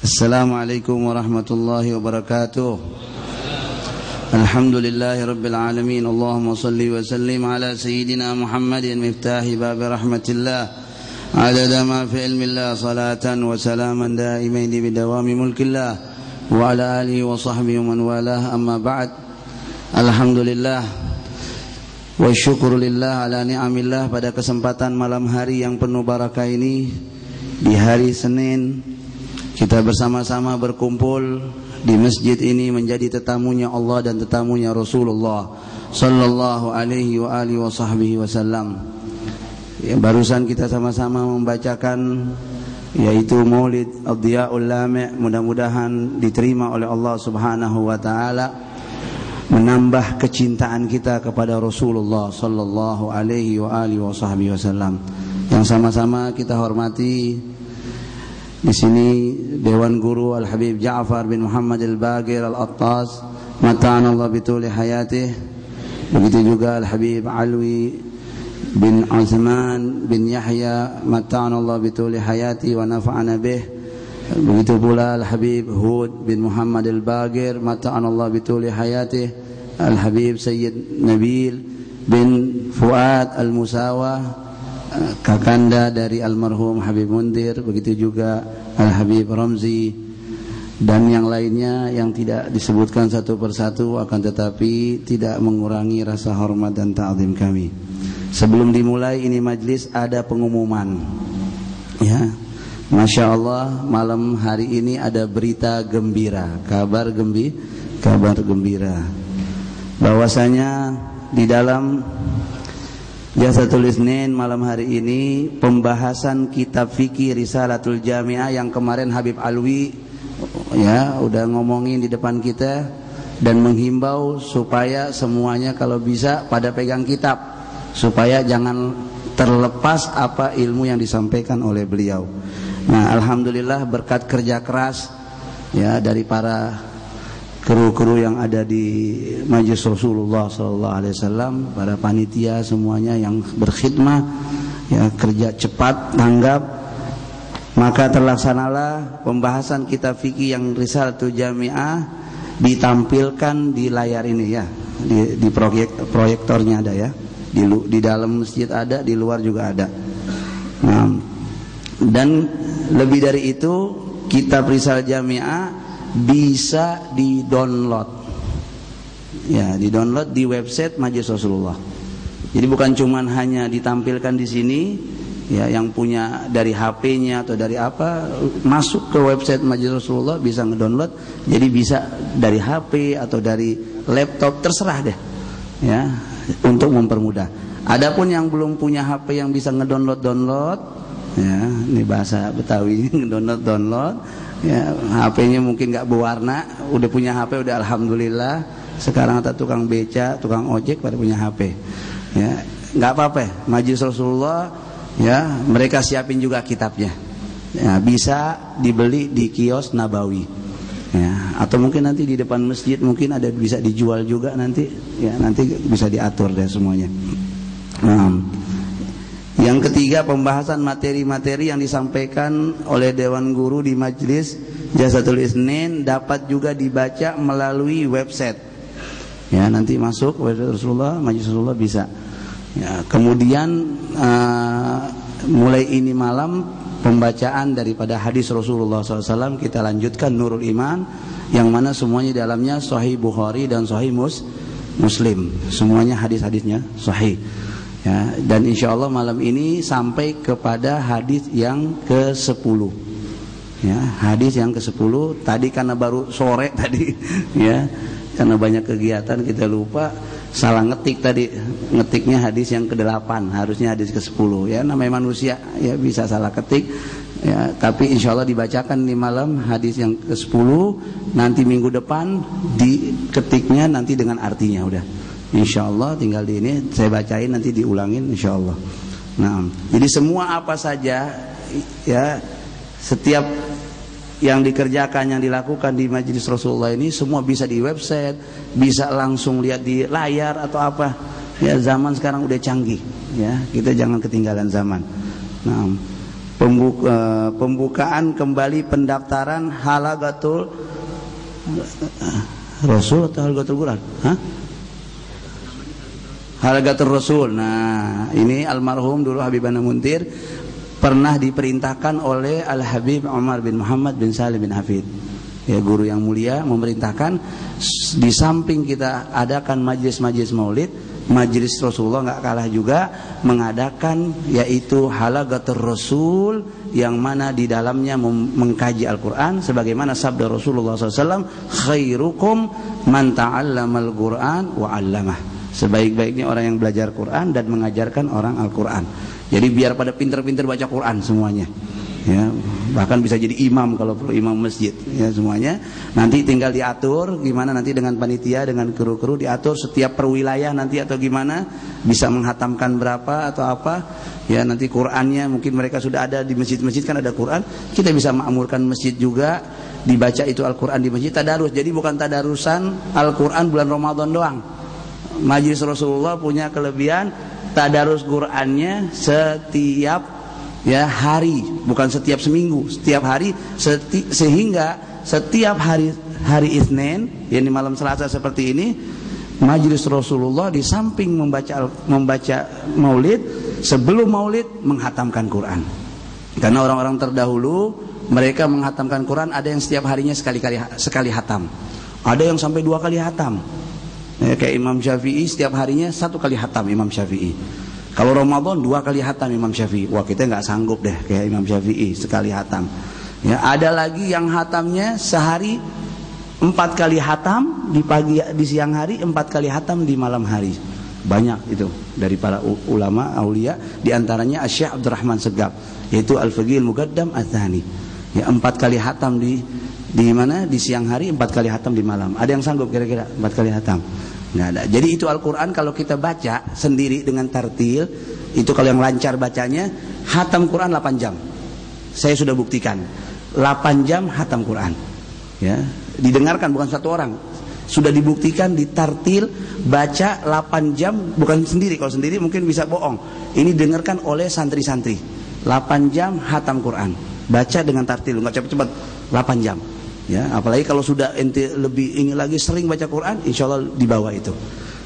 Assalamualaikum warahmatullahi wabarakatuh. Alhamdulillahi rabbil alamin. Allahumma salli wa sallim ala sayyidina Muhammadin miftahi bab rahmatillah adada ma fi ilmillah salatan wa salaman daimain bidawami mulkillah wa ala alihi wa sahbihi wa man walah, amma ba'd. Alhamdulillah wa syukurulillah ala ni'amillah. Pada kesempatan malam hari yang penuh barakah ini, di hari Senin, kita bersama-sama berkumpul di masjid ini menjadi tetamunya Allah dan tetamunya Rasulullah sallallahu alaihi wa alihi wa sahbihi wasallam. Barusan kita sama-sama membacakan yaitu Maulid Ad-Diya'ul Lami', mudah-mudahan diterima oleh Allah Subhanahu wa taala, menambah kecintaan kita kepada Rasulullah sallallahu alaihi wa alihi wa sahbihi wasallam. Yang sama-sama kita hormati di sini Dewan Guru Al-Habib Ja'far bin Muhammad Al-Bagir Al-Attas, mata'anallah bituli hayatih. Begitu juga Al-Habib Alwi bin Uthman bin Yahya, mata'anallah bituli hayati wa nafa'ana bih. Begitu pula Al-Habib Hud bin Muhammad Al-Bagir, mata'anallah bituli hayatih. Al-Habib Sayyid Nabil bin Fuad Al-Musawa, kakanda dari almarhum Habib Mundir. Begitu juga Al-Habib Ramzi dan yang lainnya yang tidak disebutkan satu persatu, akan tetapi tidak mengurangi rasa hormat dan ta'zim kami. Sebelum dimulai ini majlis, ada pengumuman ya. Masya Allah, malam hari ini ada berita gembira, kabar gembira, bahwasanya di dalam Jalsatul Isnin malam hari ini pembahasan kitab fikih Risalatul Jami'ah yang kemarin Habib Alwi ya udah ngomongin di depan kita dan menghimbau supaya semuanya kalau bisa pada pegang kitab supaya jangan terlepas apa ilmu yang disampaikan oleh beliau. Nah, alhamdulillah berkat kerja keras ya dari para kru-kru yang ada di Majlis Rasulullah SAW, para panitia semuanya yang berkhidmah ya, kerja cepat, tanggap, maka terlaksanalah pembahasan kitab fikih yang Risalatul Jami'ah ditampilkan di layar ini ya, di proyektornya ada ya, di dalam masjid ada, di luar juga ada. Nah, dan lebih dari itu, kitab Risalatul Jami'ah bisa di-download ya, di-download di website Majlis Rasulullah. Jadi bukan cuman hanya ditampilkan di sini ya, yang punya dari HP-nya atau dari apa masuk ke website Majlis Rasulullah bisa ngedownload. Jadi bisa dari HP atau dari laptop, terserah deh ya, untuk mempermudah. Adapun yang belum punya HP yang bisa ngedownload ya, ini bahasa Betawi, ngedownload ya, HP-nya mungkin nggak berwarna, udah punya HP udah alhamdulillah. Sekarang ada tukang beca, tukang ojek pada punya HP ya, nggak apa-apa. Majlis Rasulullah ya, mereka siapin juga kitabnya ya, bisa dibeli di kios Nabawi ya, atau mungkin nanti di depan masjid mungkin ada, bisa dijual juga nanti ya, nanti bisa diatur deh semuanya. Yang ketiga, pembahasan materi-materi yang disampaikan oleh Dewan Guru di Majlis Jalsatul Isnin dapat juga dibaca melalui website Ya, nanti masuk Rasulullah, Majlis Rasulullah bisa. Ya, kemudian mulai ini malam pembacaan daripada hadis Rasulullah SAW kita lanjutkan Nurul Iman, yang mana semuanya dalamnya Sahih Bukhari dan Sahih Muslim, semuanya hadis-hadisnya Sahih. Ya, dan insya Allah malam ini sampai kepada hadis yang ke-10. Ya, hadis yang ke-10 tadi karena baru sore tadi, ya, karena banyak kegiatan kita lupa. Salah ngetik tadi, ngetiknya hadis yang ke-8, harusnya hadis ke-10. Ya, namanya manusia, ya bisa salah ketik. Ya, tapi insya Allah dibacakan di malam hadis yang ke-10. Nanti minggu depan diketiknya nanti dengan artinya udah. Insya Allah tinggal di ini saya bacain, nanti diulangin insya Allah. Nah, jadi semua apa saja, ya, setiap yang dikerjakan, yang dilakukan di Majelis Rasulullah ini semua bisa di website, bisa langsung lihat di layar atau apa. Ya, zaman sekarang udah canggih, ya, kita jangan ketinggalan zaman. Nah, pembukaan kembali pendaftaran Halaqatul Rasul atau Halaqatul Quran? Halaqatul Rasul. Nah, ini almarhum dulu Habibana Muntir pernah diperintahkan oleh Al-Habib Umar bin Muhammad bin Salim bin Hafid, ya, guru yang mulia, memerintahkan di samping kita adakan majlis-majlis maulid, Majlis Rasulullah nggak kalah juga mengadakan yaitu Halaqatul Rasul, yang mana di dalamnya mengkaji Al-Quran sebagaimana sabda Rasulullah SAW, khairukum man ta'allamal Quran wa 'allamah. Sebaik-baiknya orang yang belajar Quran dan mengajarkan orang Al-Quran. Jadi biar pada pinter-pinter baca Quran semuanya, ya, bahkan bisa jadi imam kalau perlu, imam masjid, ya, semuanya. Nanti tinggal diatur gimana nanti dengan panitia, dengan kru-kru diatur setiap perwilayah nanti atau gimana bisa menghatamkan berapa atau apa, ya, nanti Qurannya mungkin mereka sudah ada di masjid-masjid kan ada Quran, kita bisa makmurkan masjid juga dibaca itu Al-Quran di masjid, tadarus. Jadi bukan tadarusan Al-Quran bulan Ramadan doang. Majlis Rasulullah punya kelebihan tadarus Qurannya setiap, ya, hari, bukan setiap seminggu, setiap hari, sehingga setiap hari Isnin, yakni malam Selasa seperti ini, Majlis Rasulullah di samping membaca maulid, sebelum maulid menghatamkan Quran. Karena orang-orang terdahulu mereka menghatamkan Quran ada yang setiap harinya sekali hatam, ada yang sampai 2 kali hatam. Ya, kayak Imam Syafi'i setiap harinya 1 kali hatam Imam Syafi'i. Kalau Ramadan 2 kali hatam Imam Syafi'i. Wah, kita nggak sanggup deh kayak Imam Syafi'i sekali hatam. Ya, ada lagi yang hatamnya sehari 4 kali hatam di pagi, di siang hari, 4 kali hatam di malam hari. Banyak itu dari para ulama aulia, di antaranya Asy-Syaikh Abdurrahman Segaf, yaitu Al-Faqih Al-Muqaddam Ats-Tsani. Ya, 4 kali hatam di mana? Di siang hari, 4 kali hatam di malam. Ada yang sanggup kira-kira 4 kali hatam? Nggak ada. Jadi itu Al-Quran kalau kita baca sendiri dengan tartil, itu kalau yang lancar bacanya, hatam Quran 8 jam. Saya sudah buktikan 8 jam hatam Quran, ya, didengarkan bukan satu orang, sudah dibuktikan di tartil, baca 8 jam, bukan sendiri. Kalau sendiri mungkin bisa bohong, ini dengarkan oleh santri-santri. 8 jam hatam Quran, baca dengan tartil, nggak cepet-cepet, 8 jam. Ya, apalagi kalau sudah ente lebih ingin lagi sering baca Quran, insya Allah di bawah itu.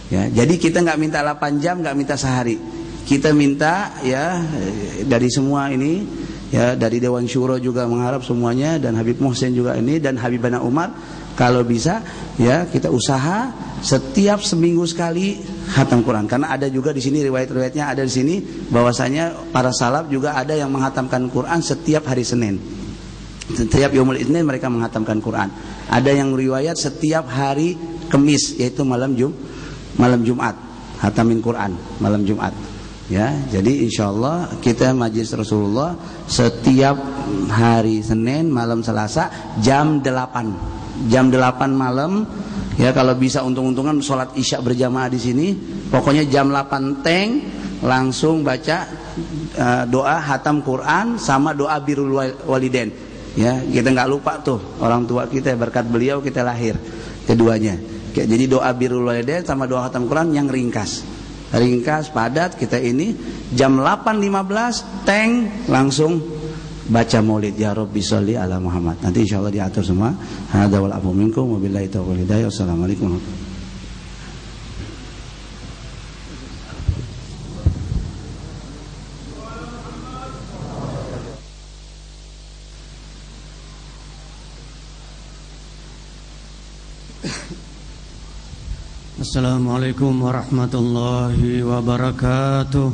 Ya, jadi kita nggak minta 8 jam, nggak minta sehari. Kita minta, ya, dari semua ini, ya, dari Dewan Syuro juga mengharap semuanya, dan Habib Muhsin juga ini, dan Habibana Umar, kalau bisa, ya, kita usaha setiap seminggu sekali hatam Quran. Karena ada juga di sini riwayat-riwayatnya ada di sini bahwasanya para salaf juga ada yang menghatamkan Quran setiap hari Senin. Setiap Yaumul Itsnin mereka menghatamkan Quran. Ada yang riwayat setiap hari Kamis, yaitu malam Jumat, hatamin Quran malam Jumat. Ya, jadi insyaallah kita Majlis Rasulullah setiap hari Senin, malam Selasa jam 8 malam. Ya, kalau bisa untung-untungan sholat Isya berjamaah di sini. Pokoknya jam 8 teng langsung baca doa hatam Quran sama doa birrul walidain. Ya, kita nggak lupa tuh orang tua kita, berkat beliau kita lahir keduanya. Jadi doa birrul walidain sama doa khatam Quran yang ringkas padat. Kita ini jam 8.15 teng langsung baca maulid, ya Rabbi sholli ala Muhammad. Nanti insyaallah diatur semua. Hadza wal afu minkum wabillahi taufiq hidayah. Wassalamualaikum warahmatullahi wabarakatuh. Assalamualaikum warahmatullahi wabarakatuh.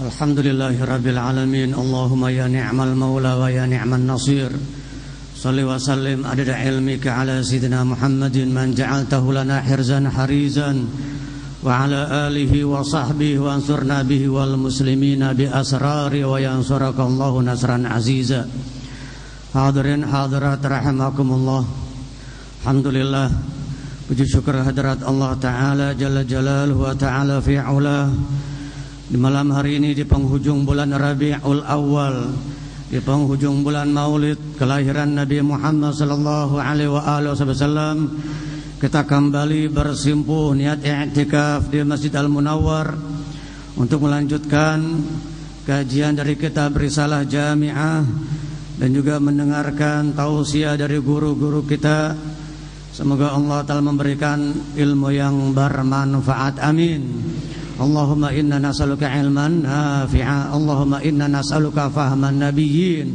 Alhamdulillahirabbil alamin. Allahumma ya ni'mal maula wa ya ni'man nasir. Shalli wa sallim adada ilmika ala sayyidina Muhammadin man ja'altahu lana hirzan harizan wa ala alihi wa sahbihi wa ansurna bihi wal muslimina bi asrari wa yansurakallahu nasran aziza. Hadirin hadirat rahimakumullah. Alhamdulillah, puji syukur hadirat Allah Ta'ala Jalla Jalaluhu wa Ta'ala fi'ulah. Di malam hari ini di penghujung bulan Rabiul Awal, di penghujung bulan Maulid kelahiran Nabi Muhammad sallallahu alaihi wasallam, kita kembali bersimpuh niat i'tikaf di Masjid Al-Munawwar untuk melanjutkan kajian dari kitab Risalah Jami'ah dan juga mendengarkan tausiah dari guru-guru kita. Semoga Allah Ta'ala memberikan ilmu yang bermanfaat, amin. Allahumma inna nas'aluka ilman nafi'a. Allahumma inna nas'aluka fahman nabiyyin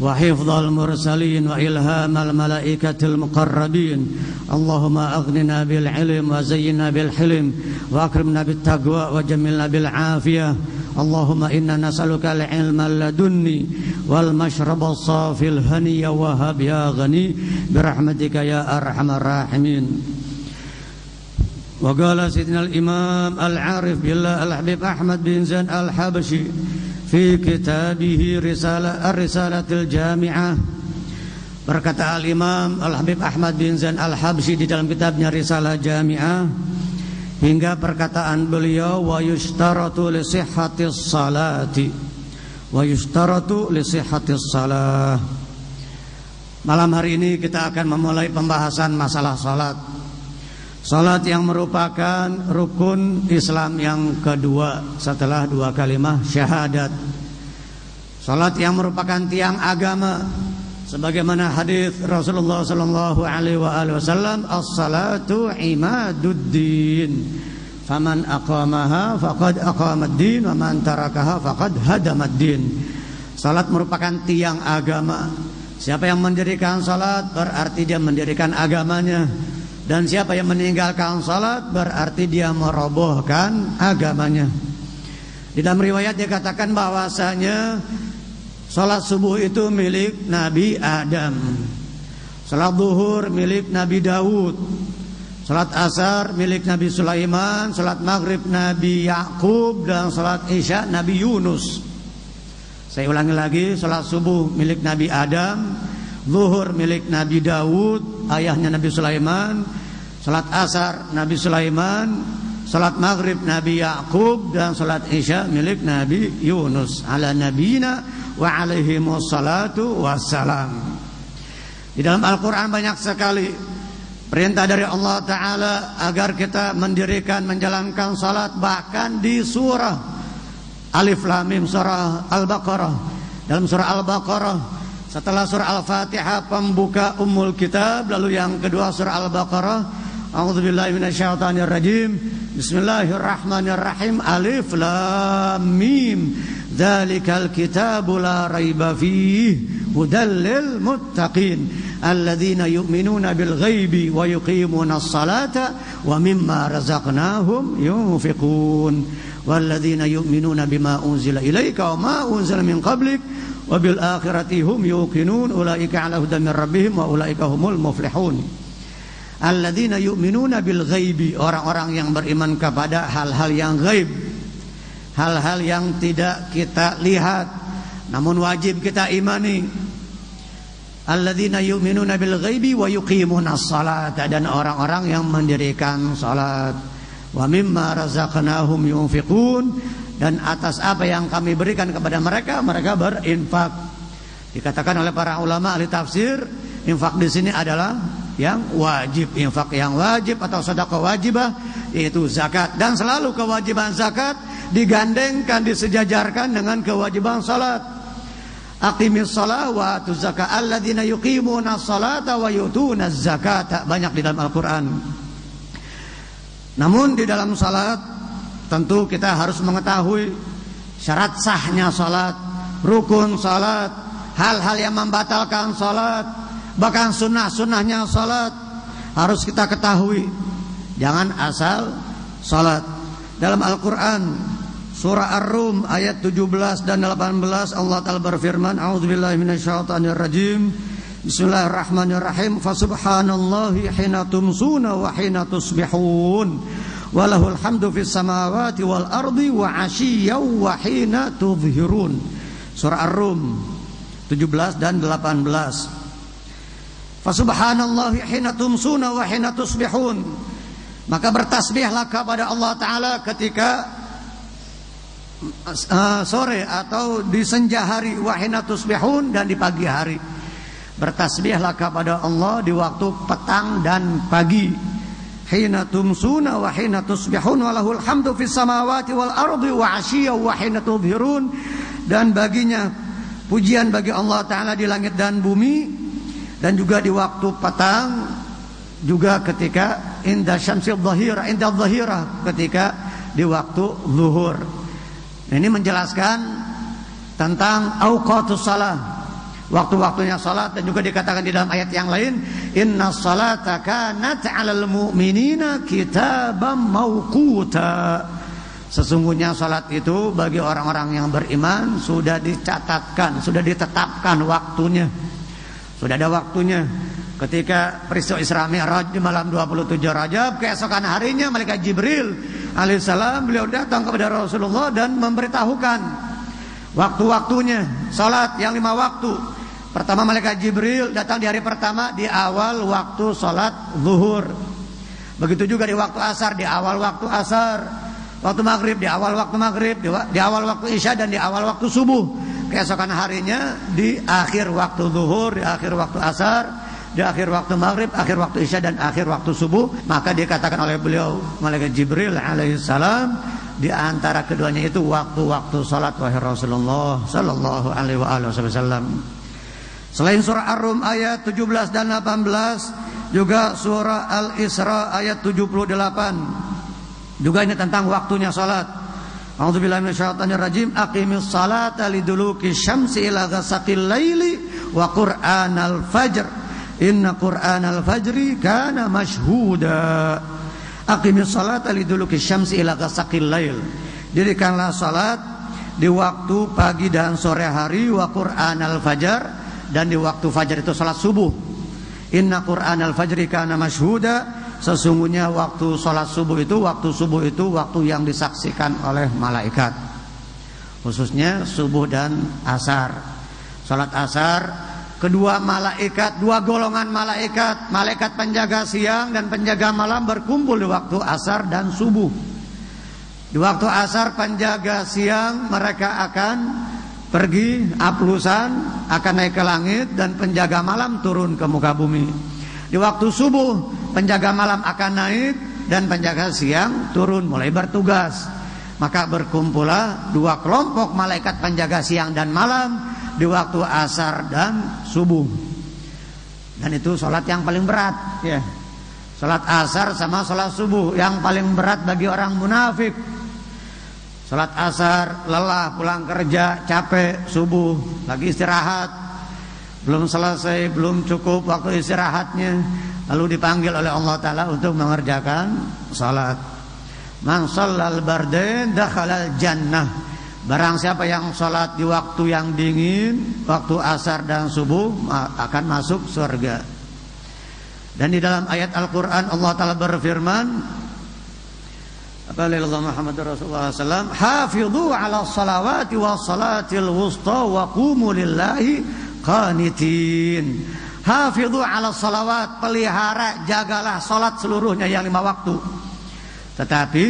wa hifdzal mursalin wa ilhamal malaikatil muqarrabin. Allahumma aghnina bil ilm wa zayyinna bil hilm wa akrimna bit taqwa wa jamilna bil afiyah. Allahumma inna nas'aluka al-ilma ladunni wal mashraba safil hani ya wahhab ya ghani birahmatika ya arhamar rahimin. Wa qala sayyidina al-imam al-arif billah al-habib Ahmad bin Zain al-Habashi fi kitabih Risalatil Jami'ah. Berkata al-imam al-habib Ahmad bin Zain al-Habashi di dalam kitabnya Risalah Jami'ah, hingga perkataan beliau wa yushtaratu li sihhatis salati, wa yushtaratu li sihhatis salah. Malam hari ini kita akan memulai pembahasan masalah salat. Salat yang merupakan rukun Islam yang kedua setelah dua kalimah syahadat. Salat yang merupakan tiang agama, sebagaimana hadis Rasulullah sallallahu alaihi wasallam, as-salatu imaduddin, faman aqamaha faqad aqamad-din wa man tarakaha faqad hadamad-din. Salat merupakan tiang agama. Siapa yang mendirikan salat berarti dia mendirikan agamanya, dan siapa yang meninggalkan salat berarti dia merobohkan agamanya. Di dalam riwayat dikatakan bahwasanya salat subuh itu milik Nabi Adam, salat zuhur milik Nabi Daud, salat asar milik Nabi Sulaiman, salat maghrib Nabi Yakub, dan salat isya Nabi Yunus. Saya ulangi lagi, salat subuh milik Nabi Adam, zuhur milik Nabi Daud, ayahnya Nabi Sulaiman, salat asar Nabi Sulaiman, salat maghrib Nabi Yakub, dan salat isya milik Nabi Yunus ala nabiyina wa alaihimus salatu wassalam. Di dalam Al-Quran banyak sekali perintah dari Allah Ta'ala agar kita mendirikan, menjalankan salat. Bahkan di surah Alif Lam Mim, surah Al-Baqarah. Dalam surah Al-Baqarah, setelah surah Al-Fatihah pembuka Ummul Kitab, lalu yang kedua surah Al-Baqarah. A'udzubillahi minasyaitonir rajim. Bismillahirrahmanirrahim. Alif Lam Mim. Dzalikal kitabu la raiba fihi hudal lil muttaqin alladzina yu'minuna bil ghaibi wa yuqimunas salata wa mimma razaqnahum yunfiqun walladzina yu'minuna bima unzila ilaika wa ma unzila min qablik wa bil akhirati hum yuqinun ulaika ala hudan min rabbihim wa ulaika humul muflihun. Alladzina yu'minuna bil ghaibi, orang-orang yang beriman kepada hal-hal yang ghaib, hal-hal yang tidak kita lihat namun wajib kita imani. Alladzina yu'minuna bil ghaibi wa yuqimunas salata, dan orang-orang yang mendirikan salat. Wa mimma razaqnahum yunfiqun, dan atas apa yang kami berikan kepada mereka, mereka berinfak. Dikatakan oleh para ulama ahli tafsir, infak di sini adalah yang wajib. Infak yang wajib atau sedekah wajibah yaitu zakat, dan selalu kewajiban zakat digandengkan, disejajarkan dengan kewajiban salat. Aqimis shalah wa atuz zakah alladzina yuqimunas salata wa yutunaz zakata, banyak di dalam Al-Qur'an. Namun di dalam salat tentu kita harus mengetahui syarat sahnya salat, rukun salat, hal-hal yang membatalkan salat, Bahkan sunnah-sunnahnya salat harus kita ketahui. Jangan asal salat. Dalam Al-Qur'an surah Ar-Rum ayat 17 dan 18 Allah Ta'ala berfirman, a'udzubillahi minasyaitonir rajim. Bismillahirrahmanirrahim. Fasubhanallahi hina tumsuna wa hina tusbihun. Walahul hamdu fis samawati wal ardi wa 'ashiyyan wa hina tudhhirun. Surah Ar-Rum 17 dan 18. Fasubhanallahi hina tumsuna wa hina tusbihun. Maka bertasbihlah kepada Allah Ta'ala ketika sore atau di senja hari, wa hina tusbihun, dan di pagi hari. Bertasbihlah kepada Allah di waktu petang dan pagi. Hina tumsuna wa hina tusbihun walahul hamdu fis samawati wal ardi wa 'ashiyyan wa hina tudhhirun. Dan baginya pujian bagi Allah Ta'ala di langit dan bumi, dan juga di waktu petang, juga ketika inda syamsil dhahira, inda dhahira, ketika di waktu zuhur. Ini menjelaskan tentang auqatus shalah, waktu-waktunya salat. Dan juga dikatakan di dalam ayat yang lain, inna salata kanat 'alal mu'minina kitaban mawquta. Sesungguhnya salat itu bagi orang-orang yang beriman sudah dicatatkan, sudah ditetapkan waktunya. Sudah ada waktunya. Ketika peristiwa Isra Mi'raj di malam 27 Rajab, keesokan harinya malaikat Jibril alaihissalam, beliau datang kepada Rasulullah dan memberitahukan waktu-waktunya salat yang 5 waktu. Pertama malaikat Jibril datang di hari pertama di awal waktu salat zuhur. Begitu juga di waktu asar, di awal waktu asar. Waktu maghrib di awal waktu maghrib, di awal waktu isya, dan di awal waktu subuh. Keesokan harinya di akhir waktu zuhur, di akhir waktu asar, di akhir waktu maghrib, akhir waktu isya, dan akhir waktu subuh. Maka dikatakan oleh beliau malaikat Jibril alaihissalam, di antara keduanya itu waktu-waktu salat wahai Rasulullah sallallahu alaihi wasallam. Selain surah Ar-Rum ayat 17 dan 18, juga surah Al-Isra ayat 78. Juga ini tentang waktunya salat. A'udzubillahi minasyaitonir rajim. Aqimis salata liduluki syamsi ila ghasaqil laili wa qur'anal fajr. Inna qur'anal fajri kana mashhuda. Aqimis salata liduluki syamsi ila ghasaqil lail. Dirikanlah salat di waktu pagi dan sore hari, wa qur'anal fajar, dan di waktu fajar itu salat subuh. Inna qur'anal fajri kana mashhuda. Sesungguhnya waktu salat subuh itu, waktu yang disaksikan oleh malaikat. Khususnya subuh dan asar. Salat asar, kedua malaikat, dua golongan malaikat, malaikat penjaga siang dan penjaga malam berkumpul di waktu asar dan subuh. Di waktu asar penjaga siang mereka akan pergi aplusan, akan naik ke langit, dan penjaga malam turun ke muka bumi. Di waktu subuh penjaga malam akan naik dan penjaga siang turun mulai bertugas. Maka berkumpullah dua kelompok malaikat penjaga siang dan malam di waktu asar dan subuh. Dan itu sholat yang paling berat, ya. Sholat asar sama sholat subuh yang paling berat bagi orang munafik. Sholat asar lelah, pulang kerja capek, subuh lagi istirahat, belum selesai, belum cukup waktu istirahatnya, lalu dipanggil oleh Allah Ta'ala untuk mengerjakan salat. Man shallal bardain dakhalal jannah. Barang siapa yang salat di waktu yang dingin, waktu asar dan subuh, akan masuk surga. Dan di dalam ayat Al-Quran Allah Ta'ala berfirman, Muhammadur Rasulullah SAW, hafidhu ala salawati wa salatil wusta wa qumu lillahi qanitin. Hafidhu ala salawat, pelihara, jagalah salat seluruhnya yang 5 waktu. Tetapi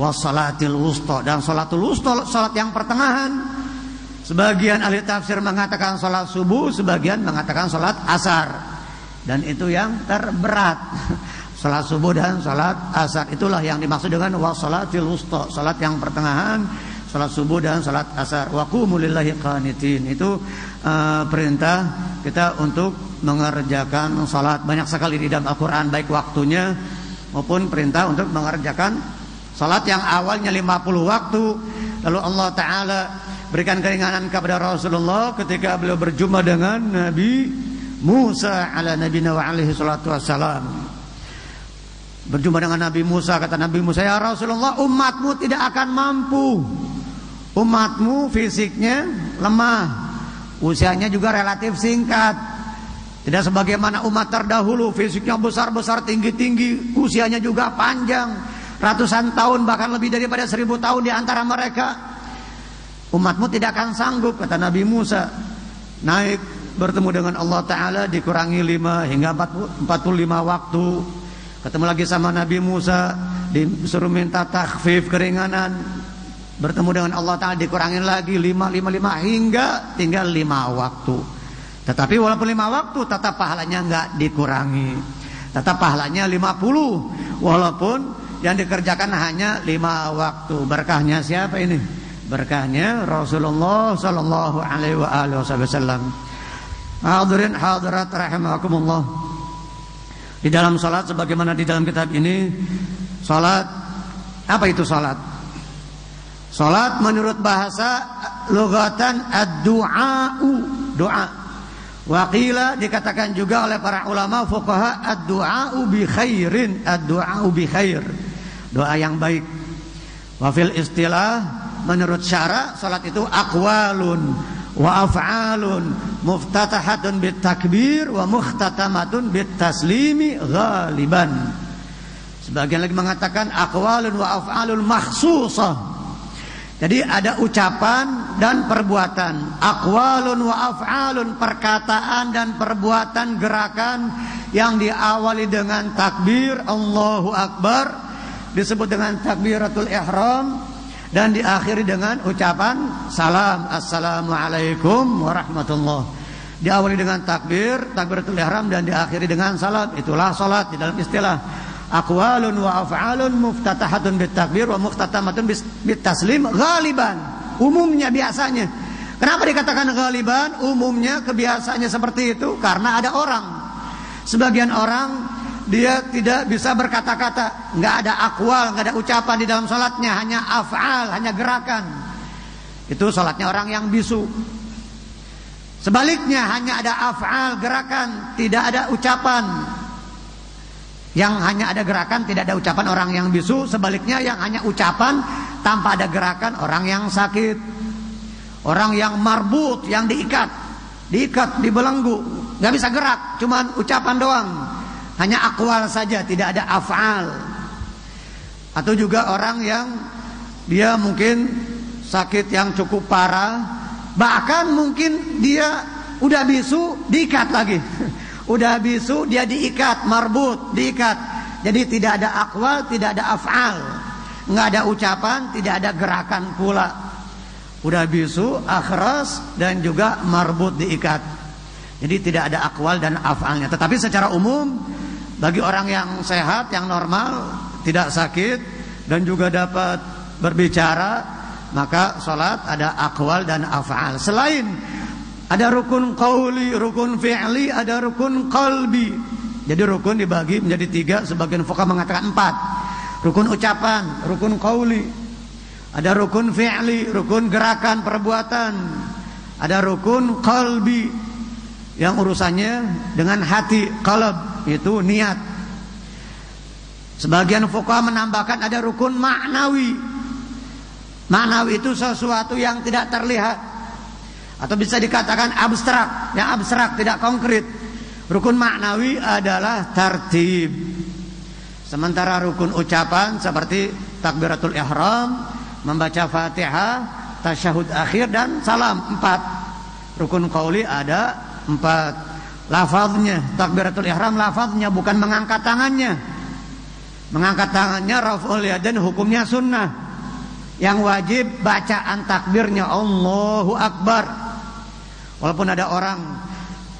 wassalatil wusta, dan salatul wusta, salat yang pertengahan. Sebagian ahli tafsir mengatakan salat subuh, sebagian mengatakan salat asar. Dan itu yang terberat. Salat subuh dan salat asar, itulah yang dimaksud dengan wassalatil wusta, salat yang pertengahan, salat subuh dan salat asar. Wa qumu lillahi qanitin. Itu perintah kita untuk mengerjakan salat. Banyak sekali di dalam Al-Quran, baik waktunya maupun perintah untuk mengerjakan salat yang awalnya 50 waktu. Lalu Allah Ta'ala berikan keringanan kepada Rasulullah ketika beliau berjumpa dengan Nabi Musa ala nabiyina wa alaihi salatu wassalam. Berjumpa dengan Nabi Musa, kata Nabi Musa, ya Rasulullah, umatmu tidak akan mampu. Umatmu fisiknya lemah, usianya juga relatif singkat. Tidak sebagaimana umat terdahulu, fisiknya besar-besar, tinggi-tinggi, usianya juga panjang, ratusan tahun, bahkan lebih daripada 1000 tahun di antara mereka. Umatmu tidak akan sanggup, kata Nabi Musa. Naik bertemu dengan Allah Ta'ala, dikurangi 5 hingga 45 waktu. Ketemu lagi sama Nabi Musa, disuruh minta takhfif, keringanan. Bertemu dengan Allah Ta'ala, dikurangin lagi 5 hingga tinggal 5 waktu. Tetapi walaupun 5 waktu, tetap pahalanya enggak dikurangi. Tetap pahalanya 50, walaupun yang dikerjakan hanya 5 waktu. Berkahnya siapa ini? Berkahnya Rasulullah sallallahu alaihi wasallam. Hadirin hadirat rahimakumullah. Di dalam salat sebagaimana di dalam kitab ini, salat, apa itu salat? Salat menurut bahasa lugatan ad-du'a'u, doa. Waqila dikatakan juga oleh para ulama fuqaha ad-du'a'u bi khairin, ad-du'a'u bi khair. Doa yang baik. Wa fil istilah, menurut syara, salat itu aqwalun wa af'alun muftatahatun bit takbir wa mukhtatamatun bit taslimi ghaliban. Sebagian lagi mengatakan aqwalun wa af'alun makhsusah. Jadi ada ucapan dan perbuatan. Aqwalun wa af'alun, perkataan dan perbuatan, gerakan yang diawali dengan takbir Allahu Akbar, disebut dengan takbiratul ihram, dan diakhiri dengan ucapan salam, assalamualaikum warahmatullah. Diawali dengan takbir, takbiratul ihram, dan diakhiri dengan salam. Itulah salat di dalam istilah. Aqwalun wa af'alun muftatahatun bit takbir wa muftatamatun bit taslim ghaliban. Umumnya, biasanya. Kenapa dikatakan ghaliban? Umumnya, kebiasaannya seperti itu karena ada orang. Sebagian orang dia tidak bisa berkata-kata, nggak ada akwal, nggak ada ucapan di dalam salatnya, hanya af'al, hanya gerakan. Itu salatnya orang yang bisu. Sebaliknya, hanya ada af'al, gerakan, tidak ada ucapan. Yang hanya ada gerakan, tidak ada ucapan, orang yang bisu. Sebaliknya, yang hanya ucapan tanpa ada gerakan, orang yang sakit, orang yang marbut, yang diikat, dibelenggu, nggak bisa gerak, cuman ucapan doang. Hanya akwal saja, tidak ada af'al. Atau juga orang yang dia mungkin sakit yang cukup parah, bahkan mungkin dia udah bisu, diikat lagi. Udah bisu, dia diikat, marbut, diikat. Jadi tidak ada akwal, tidak ada af'al, nggak ada ucapan, tidak ada gerakan pula. Udah bisu, akhras, dan juga marbut, diikat. Jadi tidak ada akwal dan af'alnya. Tetapi secara umum, bagi orang yang sehat, yang normal, tidak sakit, dan juga dapat berbicara, maka salat ada akwal dan af'al. Selain ada rukun qauli, rukun fi'li, ada rukun qalbi. Jadi rukun dibagi menjadi 3, sebagian fuqaha mengatakan 4. Rukun ucapan, rukun qauli. Ada rukun fi'li, rukun gerakan, perbuatan. Ada rukun qalbi, yang urusannya dengan hati, qalb, itu niat. Sebagian fuqaha menambahkan ada rukun ma'nawi. Ma'nawi itu sesuatu yang tidak terlihat, atau bisa dikatakan abstrak, yang abstrak, tidak konkret. Rukun ma'nawi adalah tartib. Sementara rukun ucapan seperti takbiratul ihram, membaca Fatihah, tasyahud akhir, dan salam, 4. Rukun qauli ada 4. Lafaznya, takbiratul ihram lafaznya, bukan mengangkat tangannya. Mengangkat tangannya raf'ul yadain, hukumnya sunnah. Yang wajib bacaan takbirnya Allahu Akbar. Walaupun ada orang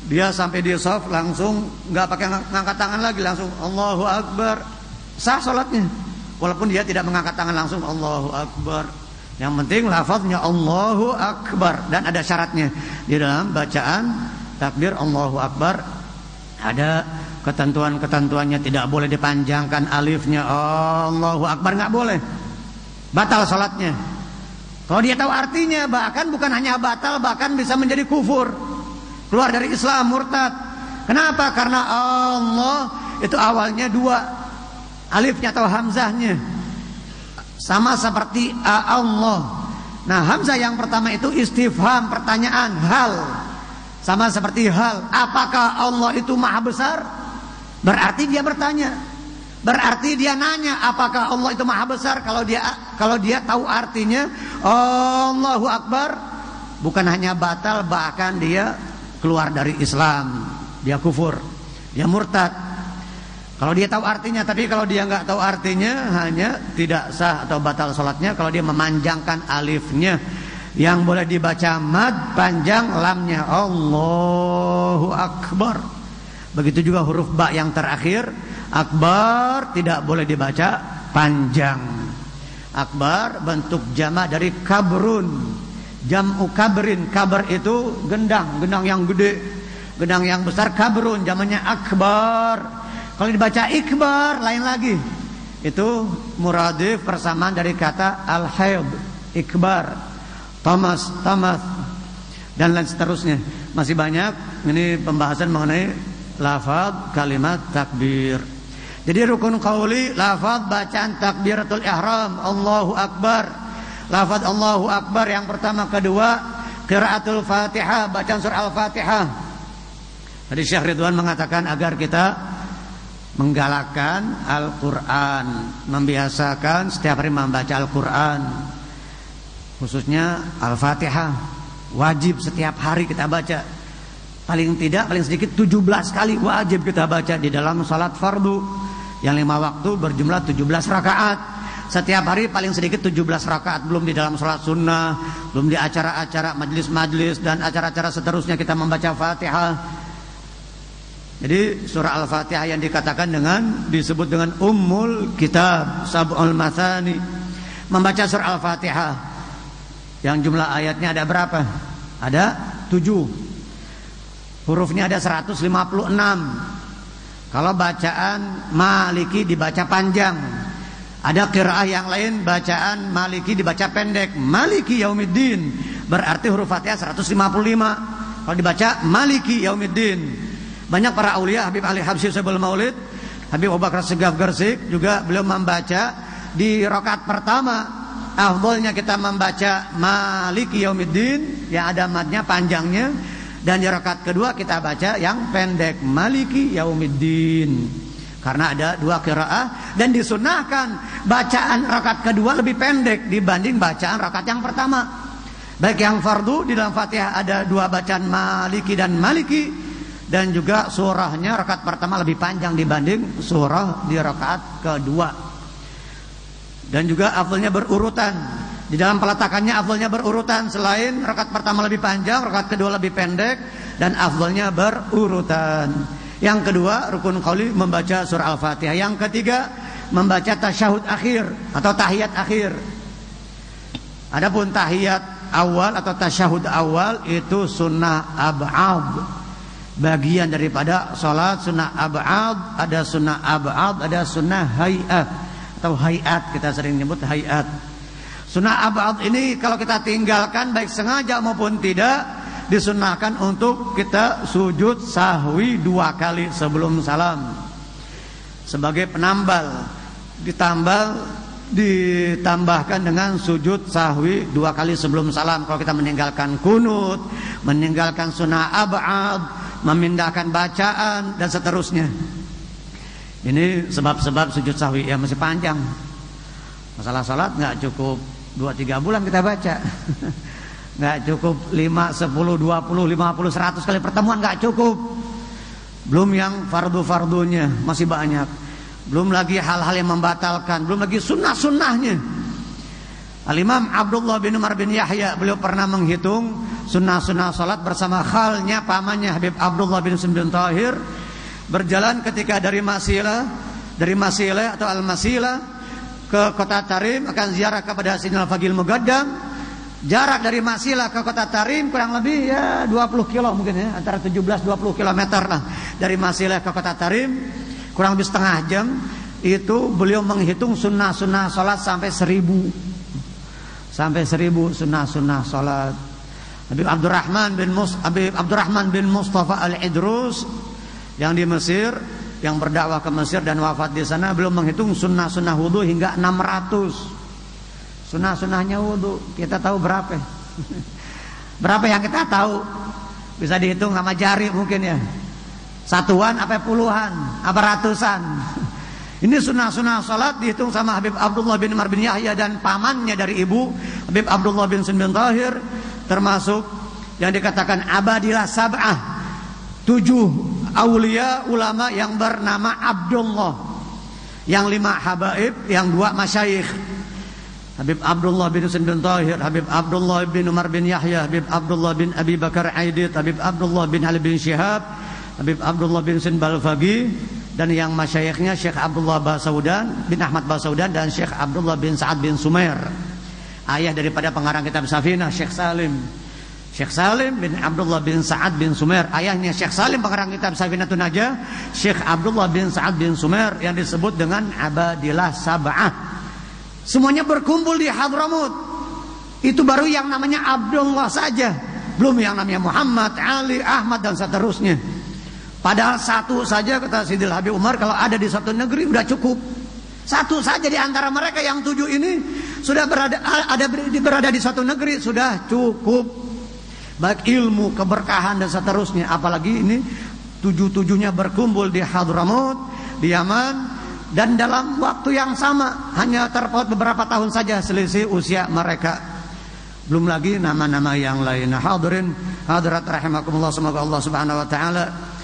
dia sampai di shaf langsung nggak pakai ngangkat tangan lagi, langsung Allahu Akbar, sah salatnya. Walaupun dia tidak mengangkat tangan langsung Allahu Akbar. Yang penting lafaznya Allahu Akbar, dan ada syaratnya di dalam bacaan takbir Allahu Akbar. Ada ketentuan-ketentuannya, tidak boleh dipanjangkan alifnya. Allahu Akbar nggak boleh, batal salatnya. Kalau dia tahu artinya, bahkan bukan hanya batal, bahkan bisa menjadi kufur, keluar dari Islam, murtad. Kenapa? Karena Allah itu awalnya 2, alifnya atau hamzahnya sama seperti Allah. Nah, hamzah yang pertama itu istifham, pertanyaan, hal, sama seperti hal. Apakah Allah itu maha besar? Berarti dia bertanya, berarti dia nanya apakah Allah itu maha besar. Kalau dia tahu artinya Allahu Akbar, bukan hanya batal, bahkan dia keluar dari Islam, dia kufur, dia murtad. Kalau dia tahu artinya. Tapi kalau dia nggak tahu artinya, hanya tidak sah atau batal sholatnya kalau dia memanjangkan alifnya. Yang boleh dibaca mad, panjang lamnya, Allahu Akbar. Begitu juga huruf ba yang terakhir, akbar, tidak boleh dibaca panjang. Akbar bentuk jamak dari kabrun, jam'u kabrin. Kabar itu gendang, gendang yang gede, gendang yang besar. Kabrun jamaknya akbar. Kalau dibaca ikbar, lain lagi. Itu muradif, persamaan dari kata al-hayd, ikbar, tamas, dan lain seterusnya. Masih banyak ini pembahasan mengenai lafaz kalimat takbir. Jadi rukun qauli, lafaz bacaan takbiratul ihram, Allahu Akbar. Lafaz Allahu Akbar yang pertama, kedua qiraatul Fatihah, bacaan surah Al-Fatihah. Tadi Syekh Ridwan mengatakan agar kita menggalakkan Al-Quran, membiasakan setiap hari membaca Al-Quran, khususnya Al-Fatihah. Wajib setiap hari kita baca, paling tidak, paling sedikit 17 kali wajib kita baca di dalam salat fardu yang 5 waktu berjumlah 17 rakaat. Setiap hari paling sedikit 17 rakaat, belum di dalam salat sunnah, belum di acara-acara majlis-majlis dan acara-acara seterusnya kita membaca Fatihah. Jadi surah Al-Fatihah yang dikatakan disebut dengan Ummul Kitab, Sab'ul Mathani. Membaca surah Al-Fatihah yang jumlah ayatnya ada berapa? Ada 7. Hurufnya ada 156. Kalau bacaan Maliki dibaca panjang. Ada qiraah yang lain bacaan Maliki dibaca pendek. Maliki Yaumiddin, berarti huruf Fatihah 155. Kalau dibaca Maliki Yaumiddin. Banyak para aulia, Habib Ali Habsyi Saibul Maulid, Habib Abu Bakar Segaf Gersik juga beliau membaca di rakaat pertama. Afdolnya kita membaca Maliki Yaumiddin yang ada madnya panjangnya, dan di rakaat kedua kita baca yang pendek, Maliki Yaumiddin. Karena ada 2 qiraah dan disunahkan bacaan rakaat kedua lebih pendek dibanding bacaan rakaat yang pertama. Baik yang fardu di dalam Fatihah ada 2 bacaan Maliki dan Maliki, dan juga surahnya rakaat pertama lebih panjang dibanding surah di rakaat kedua. Dan juga afdalnya berurutan. Di dalam peletakannya afdalnya berurutan. Selain rakaat pertama lebih panjang, rakaat kedua lebih pendek, dan afdalnya berurutan. Yang kedua, rukun qauli membaca surah Al-Fatihah. Yang ketiga, membaca tasyahud akhir atau tahiyat akhir. Adapun tahiyat awal atau tasyahud awal itu sunnah ab'ad, bagian daripada salat. Sunnah ab'ad, ada sunnah ab'ad, ada sunnah hayat atau hayat, kita sering nyebut hayat. Sunnah ab'ad ini kalau kita tinggalkan baik sengaja maupun tidak, disunnahkan untuk kita sujud sahwi 2 kali sebelum salam sebagai penambal. Ditambahkan dengan sujud sahwi 2 kali sebelum salam kalau kita meninggalkan kunut, meninggalkan sunnah ab'ad, memindahkan bacaan dan seterusnya. Ini sebab-sebab sujud sahwi yang masih panjang. Masalah salat nggak cukup 2-3 bulan kita baca. Nggak cukup 5, 10, 20, 50, 100 kali pertemuan, nggak cukup. Belum yang fardu-fardunya masih banyak. Belum lagi hal-hal yang membatalkan, belum lagi sunnah-sunnahnya. Al-Imam Abdullah bin Umar bin Yahya, beliau pernah menghitung sunnah-sunnah salat bersama khalnya, pamannya Habib Abdullah bin Muslim bin Tahir, berjalan ketika dari Masilah atau Al-Masilah ke kota Tarim akan ziarah kepada Sayyidina Al-Faqih Al-Muqaddam. Jarak dari Masilah ke kota Tarim kurang lebih ya 20 kilo mungkin ya, antara 17-20 km lah dari Masilah ke kota Tarim, kurang lebih setengah jam. Itu beliau menghitung sunnah-sunnah salat sampai 1000 sunnah-sunnah salat. Habib Abdurrahman bin Mustafa Al-Idrus yang di Mesir, yang berdakwah ke Mesir dan wafat di sana, belum menghitung sunnah-sunnah wudu hingga 600. Sunnah-sunnahnya wudu kita tahu berapa? Berapa yang kita tahu? Bisa dihitung sama jari mungkin ya. Satuan apa puluhan, apa ratusan. Ini sunnah-sunnah salat dihitung sama Habib Abdullah bin Umar bin Yahya dan pamannya dari ibu Habib Abdullah bin Sun bin Tahir, termasuk yang dikatakan abadilah sab'ah, 7 aulia ulama yang bernama Abdullah, yang 5 habaib, yang 2 masyayikh. Habib Abdullah bin Sun bin Tahir, Habib Abdullah bin Umar bin Yahya, Habib Abdullah bin Abi Bakar Aidid, Habib Abdullah bin Ali bin Syihab, Habib Abdullah bin Sin Balfagi, dan yang masyayikhnya Syekh Abdullah Basaudan bin Ahmad Basaudan dan Syekh Abdullah bin Sa'ad bin Sumair. Ayah daripada pengarang kitab Safinah, Syekh Salim bin Abdullah bin Sa'ad bin Sumair. Ayahnya Syekh Salim pengarang kitab Safinatun Najah, Syekh Abdullah bin Sa'ad bin Sumair yang disebut dengan Abadilah Sab'ah. Semuanya berkumpul di Hadramut. Itu baru yang namanya Abdullah saja, belum yang namanya Muhammad, Ali, Ahmad dan seterusnya. Padahal satu saja kata Sidil Habib Umar, kalau ada di satu negeri udah cukup. Satu saja di antara mereka yang 7 ini sudah berada di satu negeri sudah cukup. Baik ilmu, keberkahan dan seterusnya. Apalagi ini 7-7-nya berkumpul di Hadramut, di Yaman, dan dalam waktu yang sama, hanya terpaut beberapa tahun saja selisih usia mereka. Belum lagi nama-nama yang lain. Hadirin hadirat rahimakumullah, semoga Allah Subhanahu wa taala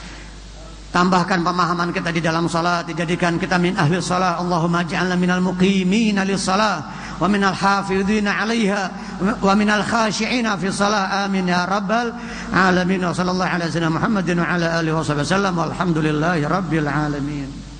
tambahkan pemahaman kita di dalam salat, dijadikan kita min ahli salat. Allahumma ij'alna minal muqimina lis salat wa minal hafidhina 'alaiha wa minal khashi'ina fi salat. Amin ya rabbal alamin. Wa sallallahu ala sayyidina Muhammadin wa ala alihi wasallam. Walhamdulillahi rabbil alamin.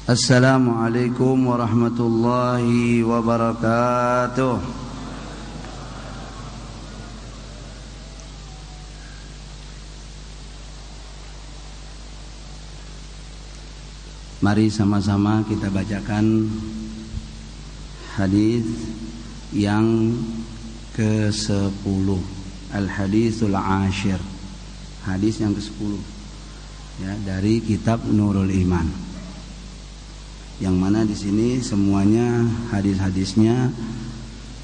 Assalamualaikum warahmatullahi wabarakatuh. Mari sama-sama kita bacakan hadis yang ke-10, Al-Hadithul Ashir, hadis yang ke-10 ya, dari kitab Nurul Iman. Yang mana di sini semuanya hadis-hadisnya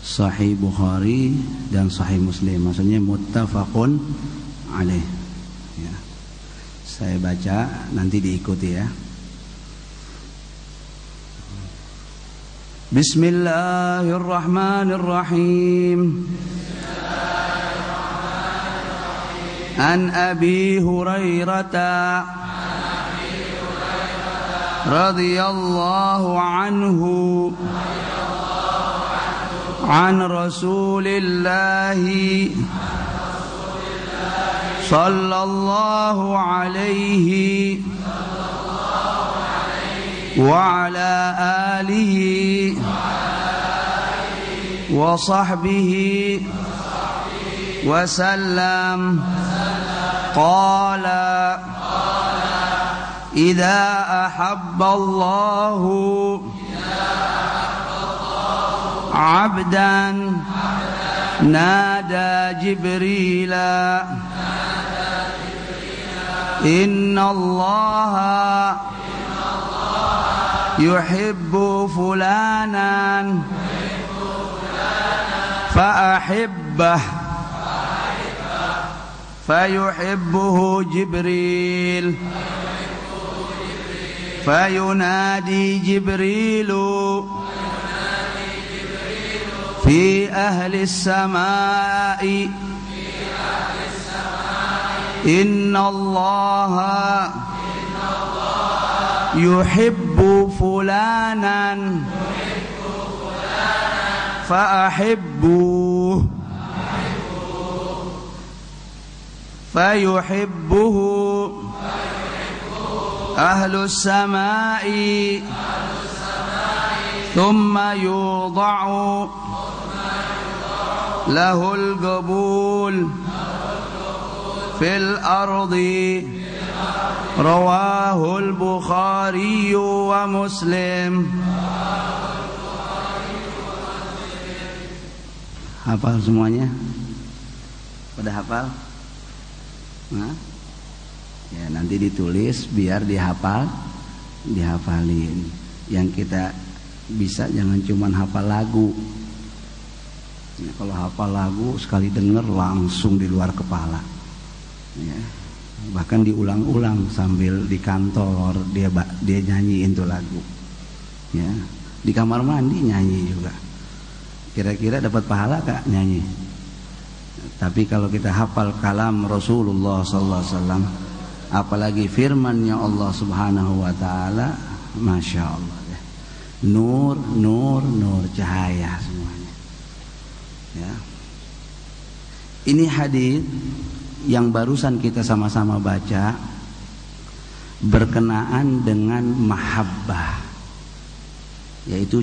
Sahih Bukhari dan Sahih Muslim, maksudnya muttafaqun alaih. Ya. Saya baca, nanti diikuti ya. Bismillahirrahmanirrahim. An Abi Hurairah radhiyallahu anhu an Rasulillahi sallallahu alaihi wa ala alihi wa sahbihi wa sallam. Qala إذا أحب الله عبدا نادى جبريل إن الله يحب فلانا فأحبه فيحبه جبريل فينادي جبريل في أهل السماء إن الله يحب فلانا فأحبوه فيحبه أهل السماء ثم يوضع lahul qabul fil ardi rawahul Bukhari wa Muslim. Hafal semuanya? Pada hafal? Nah, ya nanti ditulis biar dihafal, dihafalin. Yang kita bisa jangan cuma hafal lagu. Ya, kalau hafal lagu sekali dengar langsung di luar kepala. Ya, bahkan diulang-ulang sambil di kantor dia nyanyiin tuh lagu. Ya, di kamar mandi nyanyi juga. Kira-kira dapat pahala kak nyanyi? Tapi kalau kita hafal kalam Rasulullah SAW, apalagi firman-Nya Allah Subhanahu wa taala, Masya Allah ya. Nur, nur, nur, cahaya semuanya. Ya. Ini hadis yang barusan kita sama-sama baca berkenaan dengan mahabbah, yaitu